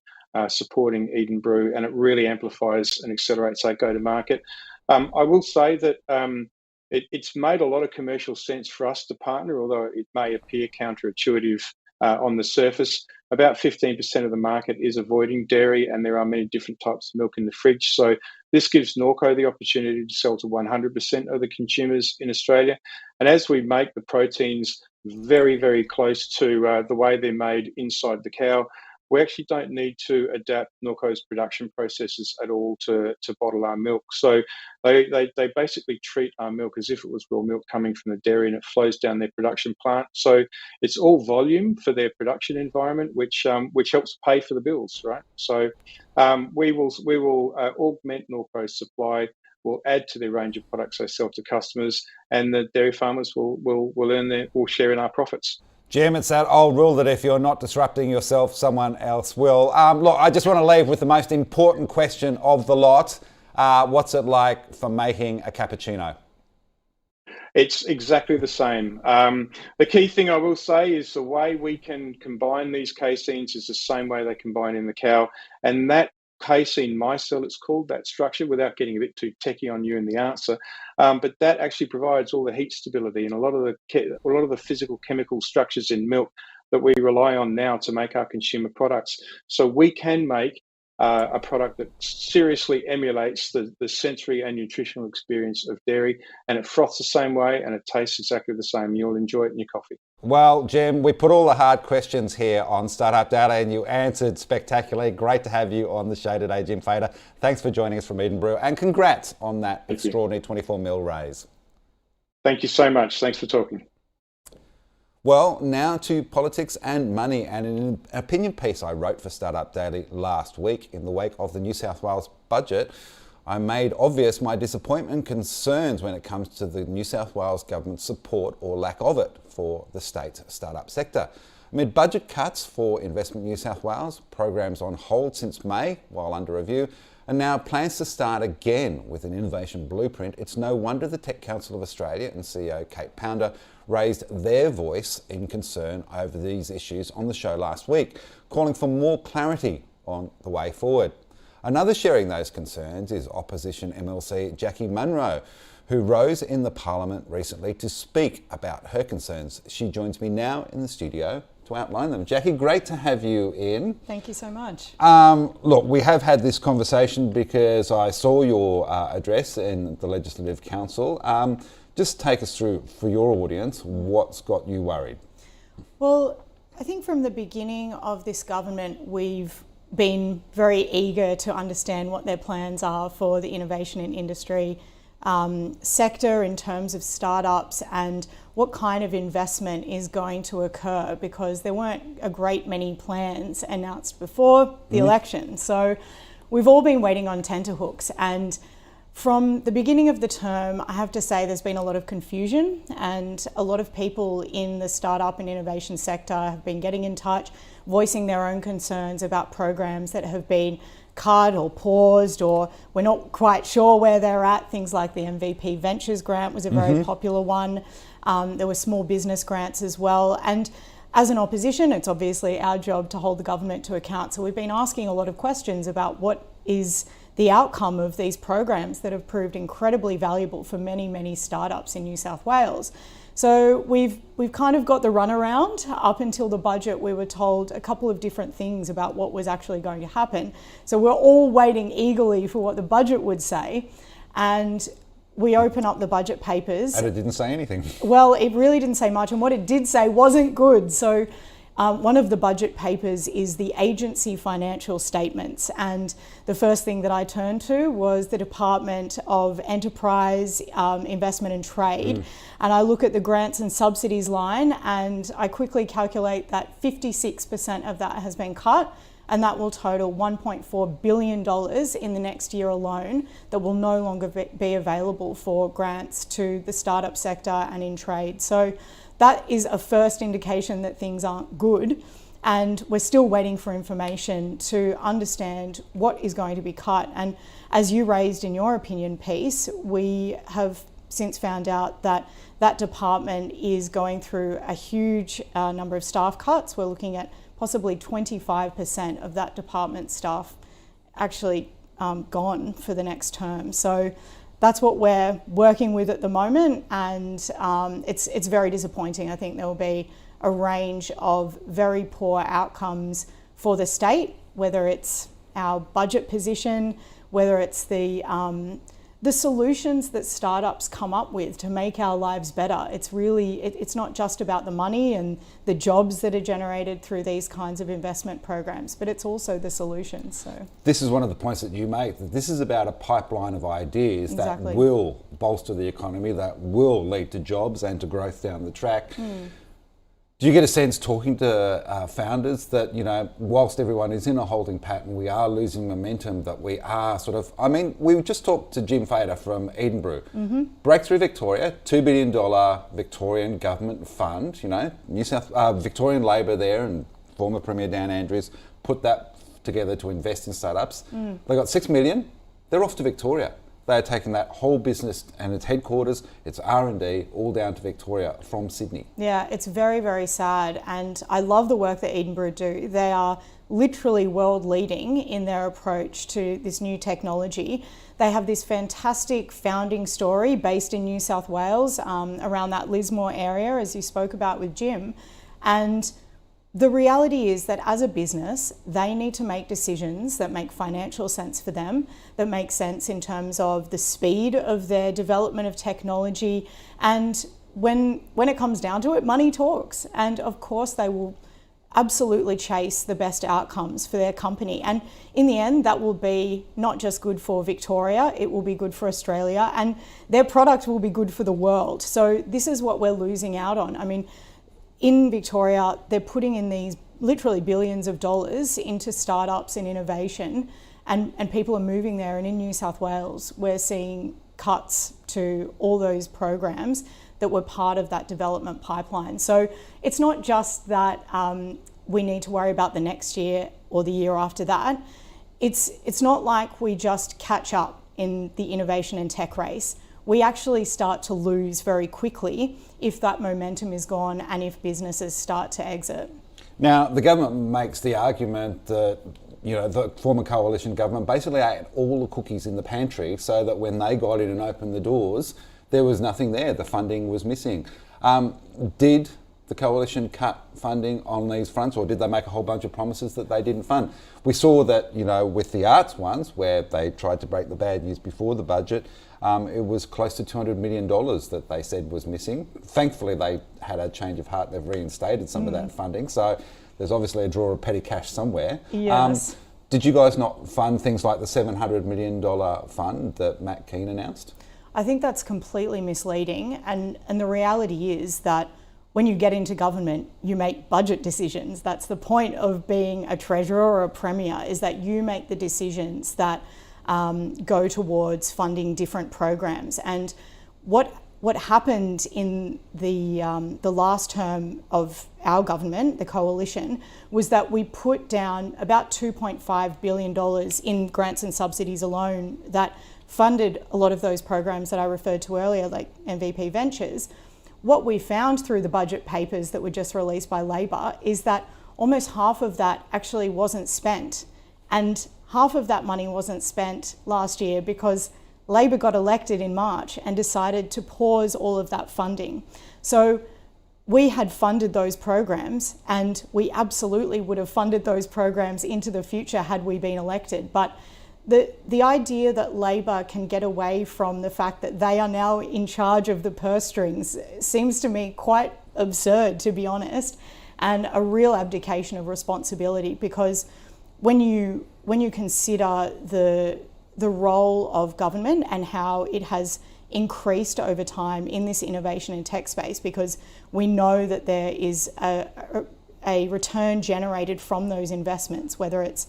[SPEAKER 5] supporting Eden Brew, and it really amplifies and accelerates our go-to-market. I will say that. It's made a lot of commercial sense for us to partner, although it may appear counterintuitive on the surface. About 15% of the market is avoiding dairy, and there are many different types of milk in the fridge. So this gives Norco the opportunity to sell to 100% of the consumers in Australia. And as we make the proteins very, very close to the way they're made inside the cow, we actually don't need to adapt Norco's production processes at all to bottle our milk. So they basically treat our milk as if it was raw milk coming from the dairy, and it flows down their production plant. So it's all volume for their production environment, which helps pay for the bills, right? So we will augment Norco's supply. We'll add to their range of products they sell to customers, and the dairy farmers will share in our profits.
[SPEAKER 1] Jim, it's that old rule that if you're not disrupting yourself, someone else will. Look, I just want to leave with the most important question of the lot. What's it like for making a cappuccino?
[SPEAKER 5] It's exactly the same. The key thing I will say is the way we can combine these caseins is the same way they combine in the cow. And that casein micelle, it's called, that structure, without getting a bit too techie on you in the answer, but that actually provides all the heat stability and a lot of the physical chemical structures in milk that we rely on now to make our consumer products. So we can make a product that seriously emulates the sensory and nutritional experience of dairy, and it froths the same way and it tastes exactly the same. You'll enjoy it in your coffee.
[SPEAKER 1] Well, Jim, we put all the hard questions here on Startup Data and you answered spectacularly. Great to have you on the show today, Jim Fader. Thanks for joining us from Eden Brew, and congrats on that extraordinary 24 mil raise.
[SPEAKER 5] Thank you so much. Thanks for talking.
[SPEAKER 1] Well, now to politics and money, and in an opinion piece I wrote for Startup Daily last week in the wake of the New South Wales budget, I made obvious my disappointment and concerns when it comes to the New South Wales government's support or lack of it for the state's startup sector. Amid budget cuts for Investment New South Wales, programs on hold since May while under review, and now plans to start again with an innovation blueprint, it's no wonder the Tech Council of Australia and CEO Kate Pounder raised their voice in concern over these issues on the show last week, calling for more clarity on the way forward. Another sharing those concerns is opposition MLC Jackie Munro, who rose in the Parliament recently to speak about her concerns. She joins me now in the studio to outline them. Jackie, great to have you in.
[SPEAKER 6] Thank you so much.
[SPEAKER 1] Look, we have had this conversation because I saw your address in the Legislative Council. Just take us through, for your audience, what's got you worried?
[SPEAKER 6] Well, I think from the beginning of this government, we've been very eager to understand what their plans are for the innovation and industry sector in terms of startups and what kind of investment is going to occur, because there weren't a great many plans announced before the election. So we've all been waiting on tenterhooks, and from the beginning of the term, I have to say there's been a lot of confusion, and a lot of people in the startup and innovation sector have been getting in touch, voicing their own concerns about programs that have been cut or paused, or we're not quite sure where they're at. Things like the MVP Ventures grant was a very popular one. There were small business grants as well. And as an opposition, it's obviously our job to hold the government to account. So we've been asking a lot of questions about what is the outcome of these programs that have proved incredibly valuable for many, many startups in New South Wales. So we've kind of got the runaround. Up until the budget, we were told a couple of different things about what was actually going to happen. So we're all waiting eagerly for what the budget would say. And we open up the budget papers.
[SPEAKER 1] And it didn't say anything.
[SPEAKER 6] Well, it really didn't say much. And what it did say wasn't good. So one of the budget papers is the agency financial statements. And the first thing that I turned to was the Department of Enterprise, Investment and Trade. And I look at the grants and subsidies line, and I quickly calculate that 56% of that has been cut, and that will total $1.4 billion in the next year alone that will no longer be available for grants to the startup sector and in trade. So that is a first indication that things aren't good, and we're still waiting for information to understand what is going to be cut. And as you raised in your opinion piece, we have since found out that that department is going through a huge number of staff cuts. We're looking at possibly 25% of that department staff actually gone for the next term. So that's what we're working with at the moment, and it's very disappointing. I think there will be a range of very poor outcomes for the state, whether it's our budget position, whether it's the solutions that startups come up with to make our lives better. It's really, it's not just about the money and the jobs that are generated through these kinds of investment programs, but it's also the solutions. So
[SPEAKER 1] this is one of the points that you make, that this is about a pipeline of ideas
[SPEAKER 6] Exactly.
[SPEAKER 1] that will bolster the economy, that will lead to jobs and to growth down the track. Do you get a sense, talking to founders, that, you know, whilst everyone is in a holding pattern, we are losing momentum, that we are sort of, I mean, we just talked to Jim Fader from Edinburgh. Breakthrough Victoria, $2 billion Victorian government fund, you know, Victorian Labor there and former Premier Dan Andrews put that together to invest in startups. They got $6 million, they're off to Victoria. They are taking that whole business and its headquarters, its R&D, all down to Victoria from Sydney.
[SPEAKER 6] yeah, it's very, very sad. And I love the work that Edinburgh do. They are literally world leading in their approach to this new technology. They have this fantastic founding story based in New South Wales, around that Lismore area, as you spoke about with Jim. And the reality is that as a business, they need to make decisions that make financial sense for them, that make sense in terms of the speed of their development of technology. And when it comes down to it, money talks. And of course, they will absolutely chase the best outcomes for their company. And in the end, that will be not just good for Victoria, it will be good for Australia, and their product will be good for the world. So this is what we're losing out on. I mean, in Victoria, they're putting in these literally billions of dollars into startups and innovation, and people are moving there. And in New South Wales, we're seeing cuts to all those programs that were part of that development pipeline. So it's not just that we need to worry about the next year or the year after that. It's not like we just catch up in the innovation and tech race. We actually start to lose very quickly if that momentum is gone and if businesses start to exit.
[SPEAKER 1] Now, the government makes the argument that, you know, the former coalition government basically ate all the cookies in the pantry, so that when they got in and opened the doors, there was nothing there. The funding was missing. Did the coalition cut funding on these fronts, or did they make a whole bunch of promises that they didn't fund? We saw that, with the arts ones, where they tried to break the bad news before the budget, it was close to $200 million that they said was missing. Thankfully, they had a change of heart. They've reinstated some of that funding. So there's obviously a drawer of petty cash somewhere.
[SPEAKER 6] Yes.
[SPEAKER 1] Did you guys not fund things like the $700 million fund that Matt Keane announced?
[SPEAKER 6] I think that's completely misleading. And the reality is that when you get into government, you make budget decisions. That's the point of being a treasurer or a premier, is that you make the decisions that go towards funding different programs. And what happened in the last term of our government, the coalition, was that we put down about $2.5 billion in grants and subsidies alone that funded a lot of those programs that I referred to earlier, like MVP Ventures. What we found through the budget papers that were just released by Labor is that almost half of that actually wasn't spent. And half of that money wasn't spent last year because Labor got elected in March and decided to pause all of that funding. So we had funded those programs, and we absolutely would have funded those programs into the future had we been elected. But the idea that Labor can get away from the fact that they are now in charge of the purse strings seems to me quite absurd, to be honest, and a real abdication of responsibility, because when you consider the role of government and how it has increased over time in this innovation and tech space, because we know that there is a return generated from those investments, whether it's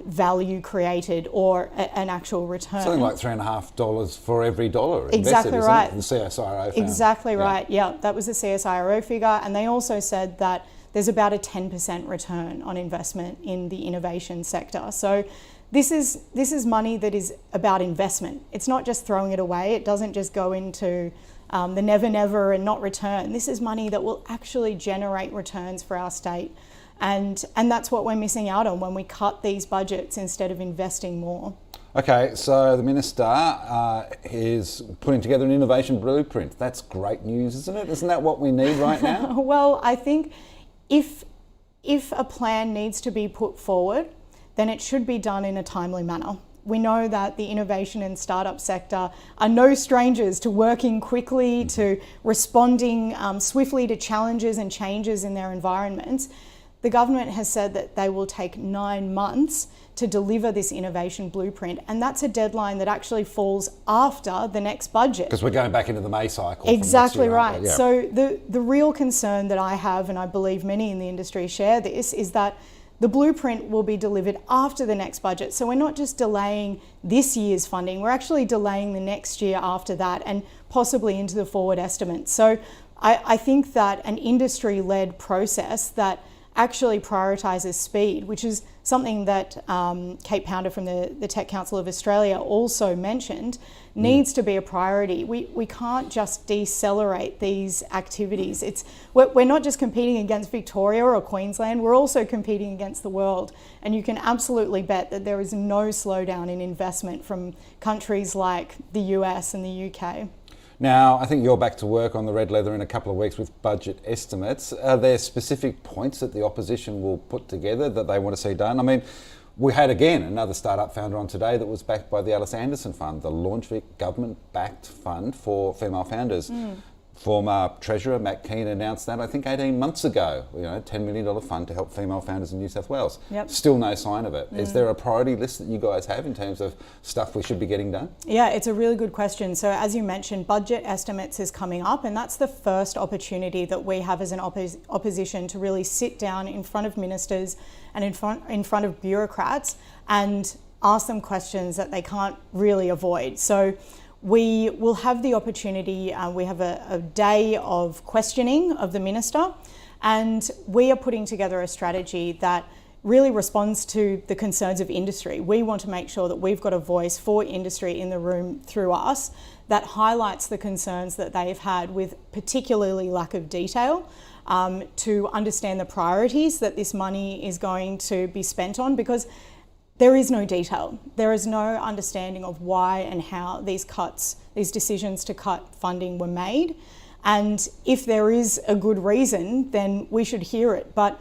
[SPEAKER 6] value created or an actual return.
[SPEAKER 1] Something like $3.50 for every dollar invested,
[SPEAKER 6] exactly
[SPEAKER 1] isn't
[SPEAKER 6] right.
[SPEAKER 1] it? The CSIRO found.
[SPEAKER 6] Exactly right. Yeah, that was the CSIRO figure, and they also said that there's about a 10% return on investment in the innovation sector. So this is money that is about investment. It's not just throwing it away. It doesn't just go into the never and not return. This is money that will actually generate returns for our state. And that's what we're missing out on when we cut these budgets instead of investing more.
[SPEAKER 1] Okay, so the Minister is putting together an innovation blueprint. That's great news, isn't it? Isn't that what we need right now?
[SPEAKER 6] Well, I think if a plan needs to be put forward, then it should be done in a timely manner. We know that the innovation and startup sector are no strangers to working quickly, to responding swiftly to challenges and changes in their environments. The government has said that they will take 9 months to deliver this innovation blueprint, and that's a deadline that actually falls after the next budget.
[SPEAKER 1] Because we're going back into the May cycle.
[SPEAKER 6] Exactly
[SPEAKER 1] year,
[SPEAKER 6] right.
[SPEAKER 1] Yeah.
[SPEAKER 6] So the real concern that I have, and I believe many in the industry share this, is that the blueprint will be delivered after the next budget. So we're not just delaying this year's funding, we're actually delaying the next year after that and possibly into the forward estimates. So I think that an industry-led process that actually prioritises speed, which is something that Kate Pounder from the Tech Council of Australia also mentioned, needs to be a priority. We can't just decelerate these activities. We're not just competing against Victoria or Queensland, we're also competing against the world. And you can absolutely bet that there is no slowdown in investment from countries like the US and the UK.
[SPEAKER 1] Now, I think you're back to work on the red leather in a couple of weeks with budget estimates. Are there specific points that the opposition will put together that they want to see done? I mean, we had again another startup founder on today that was backed by the Alice Anderson Fund, the LaunchVic government-backed fund for female founders. Former Treasurer Matt Keane announced that, I think, 18 months ago, $10 million fund to help female founders in New South Wales.
[SPEAKER 6] Yep.
[SPEAKER 1] Still no sign of it. Is there a priority list that you guys have in terms of stuff we should be getting done?
[SPEAKER 6] Yeah, it's a really good question. So as you mentioned, budget estimates is coming up, and that's the first opportunity that we have as an opposition to really sit down in front of ministers and in front of bureaucrats and ask them questions that they can't really avoid. So we will have the opportunity, we have a day of questioning of the minister, and we are putting together a strategy that really responds to the concerns of industry. We want to make sure that we've got a voice for industry in the room through us that highlights the concerns that they've had with particularly lack of detail, to understand the priorities that this money is going to be spent on, because there is no detail. There is no understanding of why and how these decisions to cut funding were made. And if there is a good reason, then we should hear it. But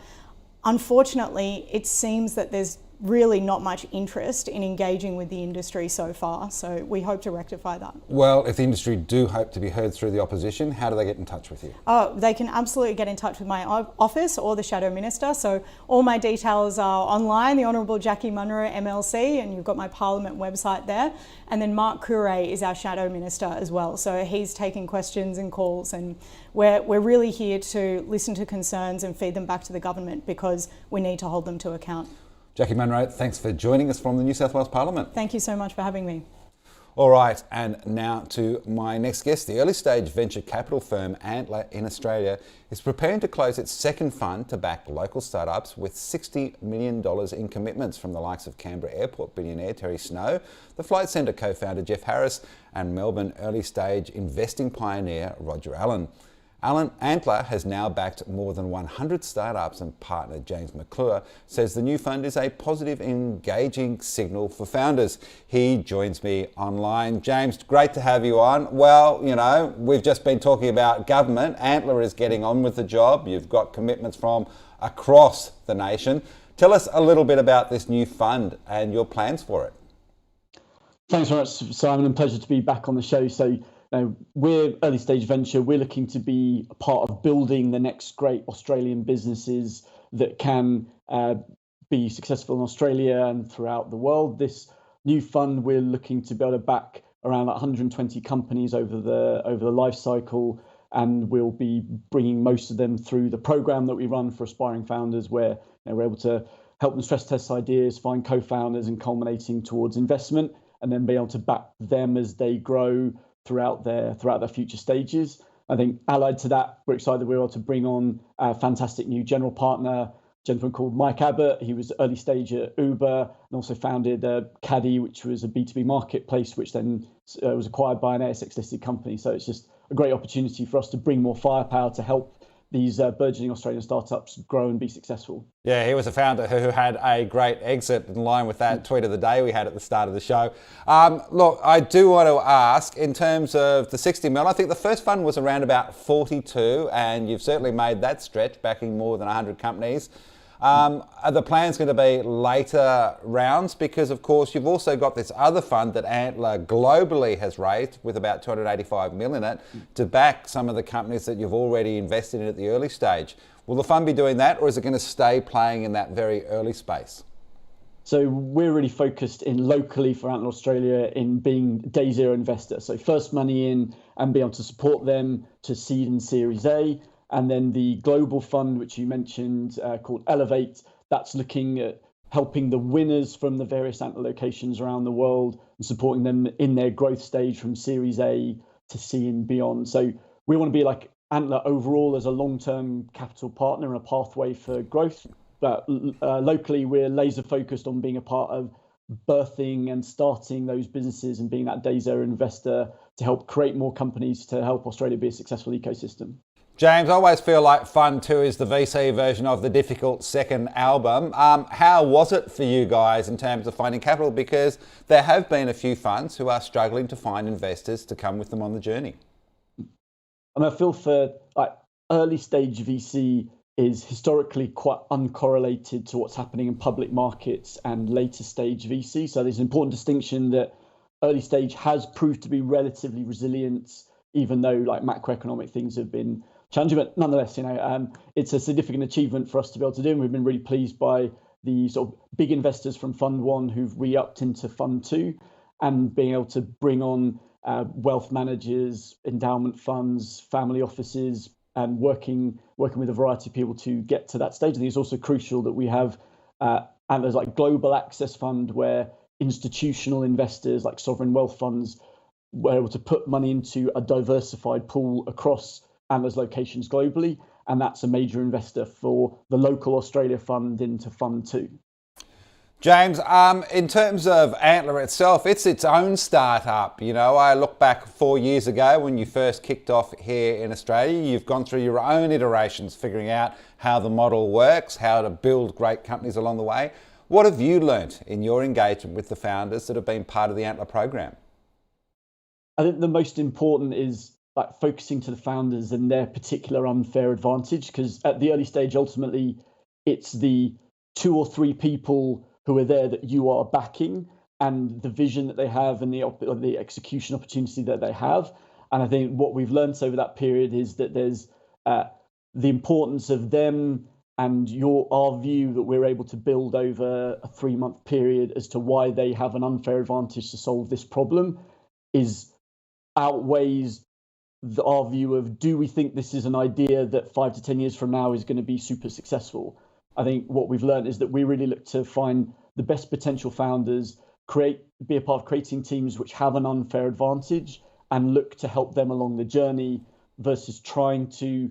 [SPEAKER 6] unfortunately, it seems that there's really not much interest in engaging with the industry so far. So we hope to rectify that.
[SPEAKER 1] Well, if the industry do hope to be heard through the opposition, how do they get in touch with you?
[SPEAKER 6] They can absolutely get in touch with my office or the Shadow Minister. So all my details are online, the Honourable Jackie Munro MLC, and you've got my Parliament website there. And then Mark Coure is our Shadow Minister as well. So he's taking questions and calls, and we're really here to listen to concerns and feed them back to the government, because we need to hold them to account.
[SPEAKER 1] Jackie Munro, thanks for joining us from the New South Wales Parliament.
[SPEAKER 6] Thank you so much for having me.
[SPEAKER 1] All right, and now to my next guest. The early stage venture capital firm Antler in Australia is preparing to close its second fund to back local startups with $60 million in commitments from the likes of Canberra Airport billionaire Terry Snow, the Flight Centre co-founder Jeff Harris, and Melbourne early stage investing pioneer Roger Allen. Antler has now backed more than 100 startups, and partner James McClure says the new fund is a positive, engaging signal for founders. He joins me online. James, great to have you on. Well, you know, we've just been talking about government. Antler is getting on with the job. You've got commitments from across the nation. Tell us a little bit about this new fund and your plans for it.
[SPEAKER 7] Thanks very much, Simon, and pleasure to be back on the show. So, we're early stage venture. We're looking to be a part of building the next great Australian businesses that can be successful in Australia and throughout the world. This new fund, we're looking to be able to back around 120 companies over the life cycle, and we'll be bringing most of them through the program that we run for aspiring founders, where we're able to help them stress test ideas, find co-founders, and culminating towards investment, and then be able to back them as they grow throughout their future stages. I think allied to that, we're excited that we're able to bring on a fantastic new general partner, a gentleman called Mike Abbott. He was early stage at Uber and also founded Caddy, which was a B2B marketplace, which then was acquired by an ASX listed company. So it's just a great opportunity for us to bring more firepower to help these burgeoning Australian startups grow and be successful. Yeah,
[SPEAKER 1] he was a founder who had a great exit in line with that tweet of the day we had at the start of the show. Look, I do want to ask, in terms of the 60 mil, I think the first fund was around about 42, and you've certainly made that stretch, backing more than 100 companies. Are the plans going to be later rounds? Because, of course, you've also got this other fund that Antler globally has raised with about 285 mil in it to back some of the companies that you've already invested in at the early stage. Will the fund be doing that, or is it going to stay playing in that very early space?
[SPEAKER 7] So we're really focused in locally for Antler Australia in being day zero investor. So first money in and be able to support them to seed and Series A. And then the global fund, which you mentioned, called Elevate, that's looking at helping the winners from the various Antler locations around the world and supporting them in their growth stage from Series A to C and beyond. So we want to be like Antler overall as a long-term capital partner and a pathway for growth. But locally, we're laser focused on being a part of birthing and starting those businesses and being that day zero investor to help create more companies to help Australia be a successful ecosystem.
[SPEAKER 1] James, I always feel like Fund 2 is the VC version of the difficult second album. How was it for you guys in terms of finding capital? Because there have been a few funds who are struggling to find investors to come with them on the journey.
[SPEAKER 7] I feel for early stage VC is historically quite uncorrelated to what's happening in public markets and later stage VC. So there's an important distinction that early stage has proved to be relatively resilient, even though macroeconomic things have been challenging, but nonetheless, it's a significant achievement for us to be able to do, and we've been really pleased by the sort of big investors from Fund 1 who've re-upped into Fund 2, and being able to bring on wealth managers, endowment funds, family offices, and working with a variety of people to get to that stage. I think it's also crucial that we have Antler's Global Access Fund, where institutional investors like sovereign wealth funds were able to put money into a diversified pool across Antler's locations globally, and that's a major investor for the local Australia fund into Fund 2.
[SPEAKER 1] James, in terms of Antler itself, it's its own startup. I look back 4 years ago when you first kicked off here in Australia. You've gone through your own iterations, figuring out how the model works, how to build great companies along the way. What have you learnt in your engagement with the founders that have been part of the Antler program?
[SPEAKER 7] I think the most important is like focusing to the founders and their particular unfair advantage, because at the early stage, ultimately, it's the 2 or 3 people who are there that you are backing, and the vision that they have and the execution opportunity that they have. And I think what we've learned over that period is that there's the importance of them and our view that we're able to build over a 3-month period as to why they have an unfair advantage to solve this problem outweighs our view of, do we think this is an idea that 5 to 10 years from now is going to be super successful? I think what we've learned is that we really look to find the best potential founders, be a part of creating teams which have an unfair advantage, and look to help them along the journey versus trying to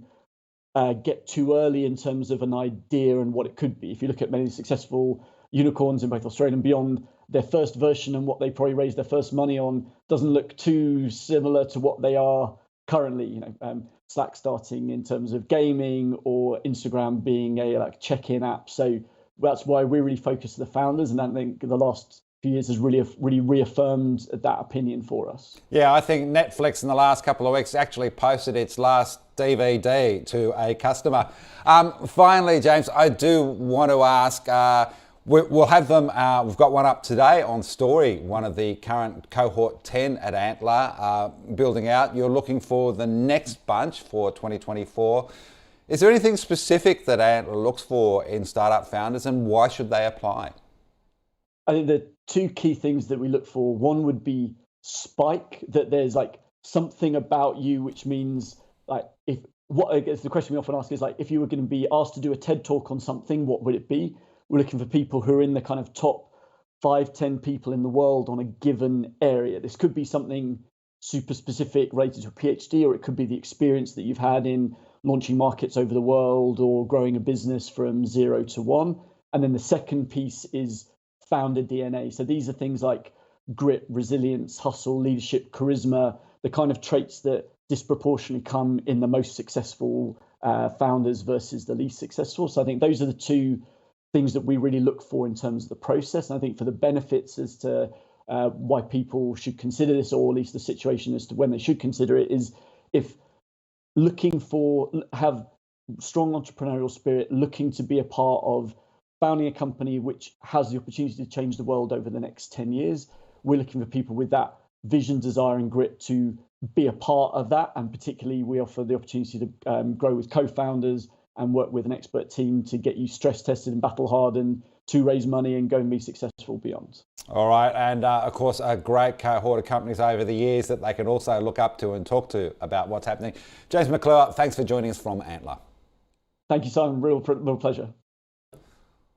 [SPEAKER 7] get too early in terms of an idea and what it could be. If you look at many successful unicorns in both Australia and beyond, their first version and what they probably raised their first money on doesn't look too similar to what they are currently. Slack starting in terms of gaming, or Instagram being a check-in app. So that's why we really focus on the founders, and I think the last few years has really reaffirmed that opinion for us.
[SPEAKER 1] Yeah, I think Netflix in the last couple of weeks actually posted its last DVD to a customer. Finally, James, I do want to ask, we'll have them, we've got one up today on Story, one of the current cohort 10 at Antler, building out. You're looking for the next bunch for 2024. Is there anything specific that Antler looks for in startup founders, and why should they apply?
[SPEAKER 7] I think the 2 key things that we look for, one would be spike, that there's something about you which means I guess the question we often ask is if you were going to be asked to do a TED talk on something, what would it be? We're looking for people who are in the kind of top 5-10 people in the world on a given area. This could be something super specific related to a PhD, or it could be the experience that you've had in launching markets over the world or growing a business from 0 to 1. And then the second piece is founder DNA. So these are things like grit, resilience, hustle, leadership, charisma, the kind of traits that disproportionately come in the most successful founders versus the least successful. So I think those are the 2 things that we really look for in terms of the process. And I think for the benefits as to why people should consider this, or at least the situation as to when they should consider it, is if have strong entrepreneurial spirit, looking to be a part of founding a company which has the opportunity to change the world over the next 10 years. We're looking for people with that vision, desire, and grit to be a part of that. And particularly, we offer the opportunity to grow with co-founders and work with an expert team to get you stress tested and battle hardened to raise money and go and be successful beyond.
[SPEAKER 1] All right, and of course a great cohort of companies over the years that they can also look up to and talk to about what's happening. James McClure, thanks for joining us from Antler.
[SPEAKER 7] Thank you, Simon. Real pleasure.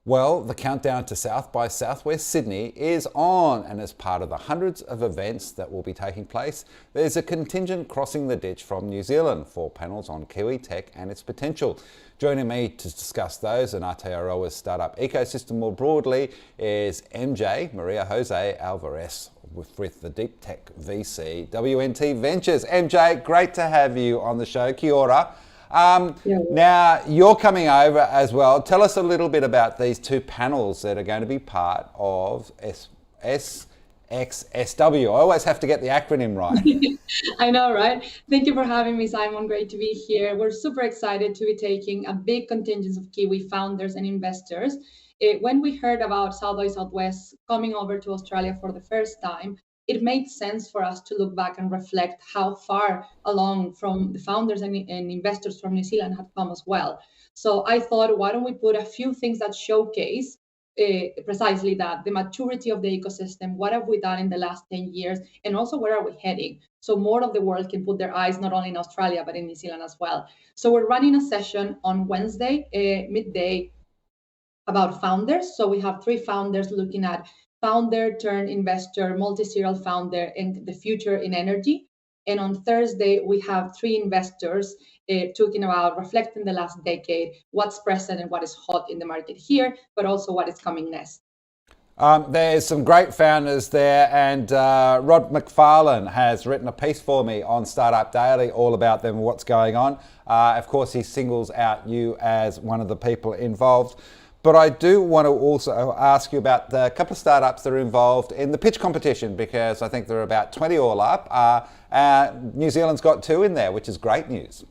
[SPEAKER 1] Well, the countdown to South by Southwest Sydney is on, and as part of the hundreds of events that will be taking place, there's a contingent crossing the ditch from New Zealand for panels on Kiwi tech and its potential. Joining me to discuss those and Aotearoa's startup ecosystem more broadly is MJ, Maria Jose Alvarez, with the deep tech VC WNT Ventures. MJ, great to have you on the show. Kia ora. Now, you're coming over as well. Tell us a little bit about these 2 panels that are going to be part of SXSW. I always have to get the acronym right.
[SPEAKER 8] I know, right? Thank you for having me, Simon. Great to be here. We're super excited to be taking a big contingent of Kiwi founders and investors. When we heard about South by Southwest coming over to Australia for the first time, it made sense for us to look back and reflect how far along from the founders and investors from New Zealand had come as well. So I thought, why don't we put a few things that showcase precisely that, the maturity of the ecosystem, what have we done in the last 10 years, and also where are we heading? So more of the world can put their eyes not only in Australia, but in New Zealand as well. So we're running a session on Wednesday, midday, about founders. So we have 3 founders looking at founder turned investor, multi-serial founder, and the future in energy. And on Thursday, we have 3 investors talking about reflecting the last decade, what's present and what is hot in the market here, but also what is coming next.
[SPEAKER 1] There's some great founders there, and Rod McFarlane has written a piece for me on Startup Daily all about them and what's going on. Of course, he singles out you as one of the people involved. But I do want to also ask you about the couple of startups that are involved in the pitch competition, because I think there are about 20 all up. New Zealand's got 2 in there, which is great news.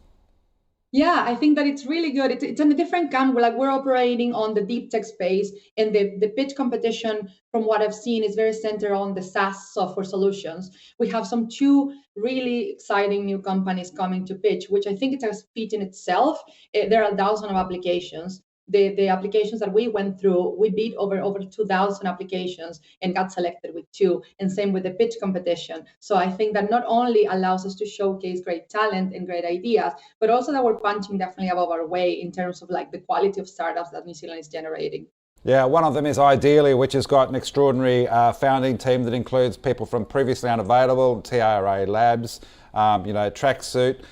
[SPEAKER 8] Yeah, I think that it's really good. It's in a different camp. We're operating on the deep tech space, and the pitch competition, from what I've seen, is very centered on the SaaS software solutions. We have 2 really exciting new companies coming to pitch, which I think it's a pitch in itself. There are 1,000 of applications. The applications that we went through, we beat over 2,000 applications and got selected with 2, and same with the pitch competition. So I think that not only allows us to showcase great talent and great ideas, but also that we're punching definitely above our weight in terms of like the quality of startups that New Zealand is generating.
[SPEAKER 1] Yeah, one of them is Ideally, which has got an extraordinary founding team that includes people from previously unavailable, TRA Labs, Tracksuit.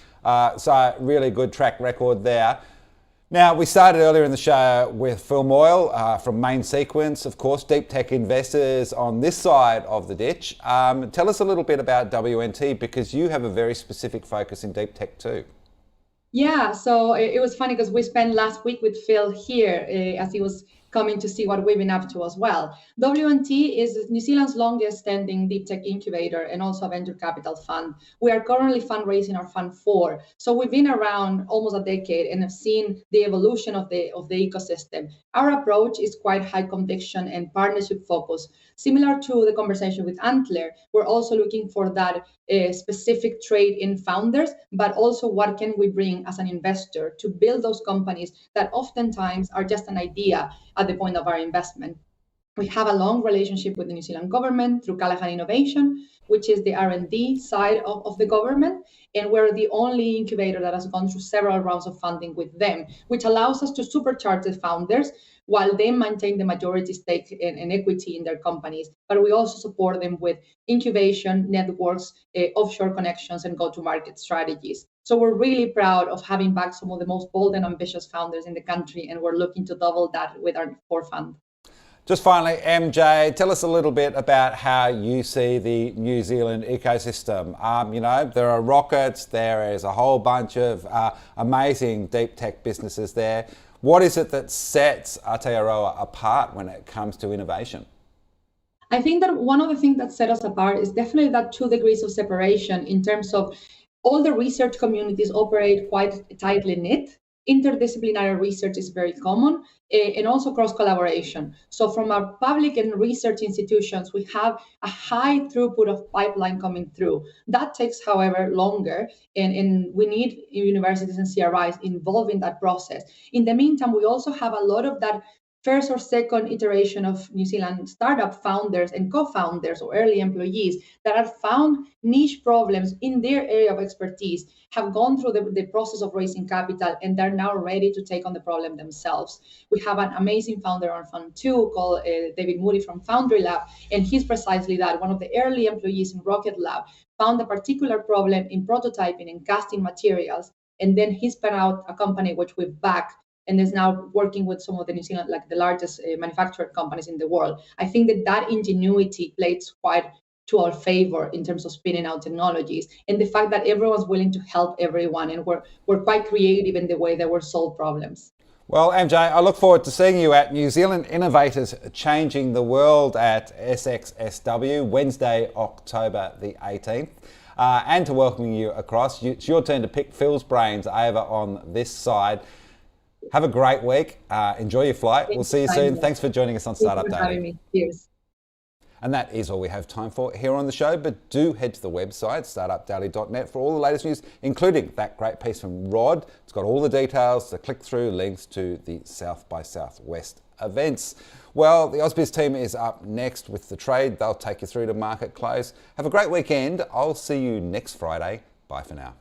[SPEAKER 1] So really good track record there. Now, we started earlier in the show with Phil Morle from Main Sequence, of course, deep tech investors on this side of the ditch. Tell us a little bit about WNT, because you have a very specific focus in deep tech too.
[SPEAKER 8] Yeah, so it was funny because we spent last week with Phil here as he was coming to see what we've been up to as well. WNT is New Zealand's longest standing deep tech incubator and also a venture capital fund. We are currently fundraising our fund 4. So we've been around almost a decade and have seen the evolution of the ecosystem. Our approach is quite high conviction and partnership focused. Similar to the conversation with Antler, we're also looking for that specific trait in founders, but also what can we bring as an investor to build those companies that oftentimes are just an idea at the point of our investment. We have a long relationship with the New Zealand government through Callaghan Innovation, which is the R&D side of the government, and we're the only incubator that has gone through several rounds of funding with them, which allows us to supercharge the founders while they maintain the majority stake and equity in their companies. But we also support them with incubation, networks, offshore connections, and go-to-market strategies. So we're really proud of having backed some of the most bold and ambitious founders in the country, and we're looking to double that with our core fund.
[SPEAKER 1] Just finally, MJ, tell us a little bit about how you see the New Zealand ecosystem. There are rockets, there is a whole bunch of amazing deep tech businesses there. What is it that sets Aotearoa apart when it comes to innovation?
[SPEAKER 8] I think that one of the things that set us apart is definitely that 2 degrees of separation in terms of all the research communities operate quite tightly knit. Interdisciplinary research is very common, and also cross-collaboration. So from our public and research institutions, we have a high throughput of pipeline coming through. That takes, however, longer, and we need universities and CRIs involved in that process. In the meantime, we also have a lot of that first or second iteration of New Zealand startup founders and co-founders or early employees that have found niche problems in their area of expertise, have gone through the process of raising capital, and they're now ready to take on the problem themselves. We have an amazing founder on Fund 2 called David Moody from Foundry Lab, and he's precisely that. One of the early employees in Rocket Lab found a particular problem in prototyping and casting materials, and then he spun out a company which we've backed, and is now working with some of the New Zealand, like the largest manufacturer companies in the world. I think that ingenuity plays quite to our favor in terms of spinning out technologies, and the fact that everyone's willing to help everyone, and we're quite creative in the way that we solve problems.
[SPEAKER 1] Well, MJ, I look forward to seeing you at New Zealand Innovators Changing the World at SXSW, Wednesday, October the 18th. And to welcoming you across. It's your turn to pick Phil's brains over on this side. Have a great week. Enjoy your flight. We'll see you soon. Thanks for joining us on Startup Daily.
[SPEAKER 8] Thanks for having me. Cheers.
[SPEAKER 1] And that is all we have time for here on the show, but do head to the website, startupdaily.net, for all the latest news, including that great piece from Rod. It's got all the details, the click-through links to the South by Southwest events. Well, the AusBiz team is up next with the trade. They'll take you through to market close. Have a great weekend. I'll see you next Friday. Bye for now.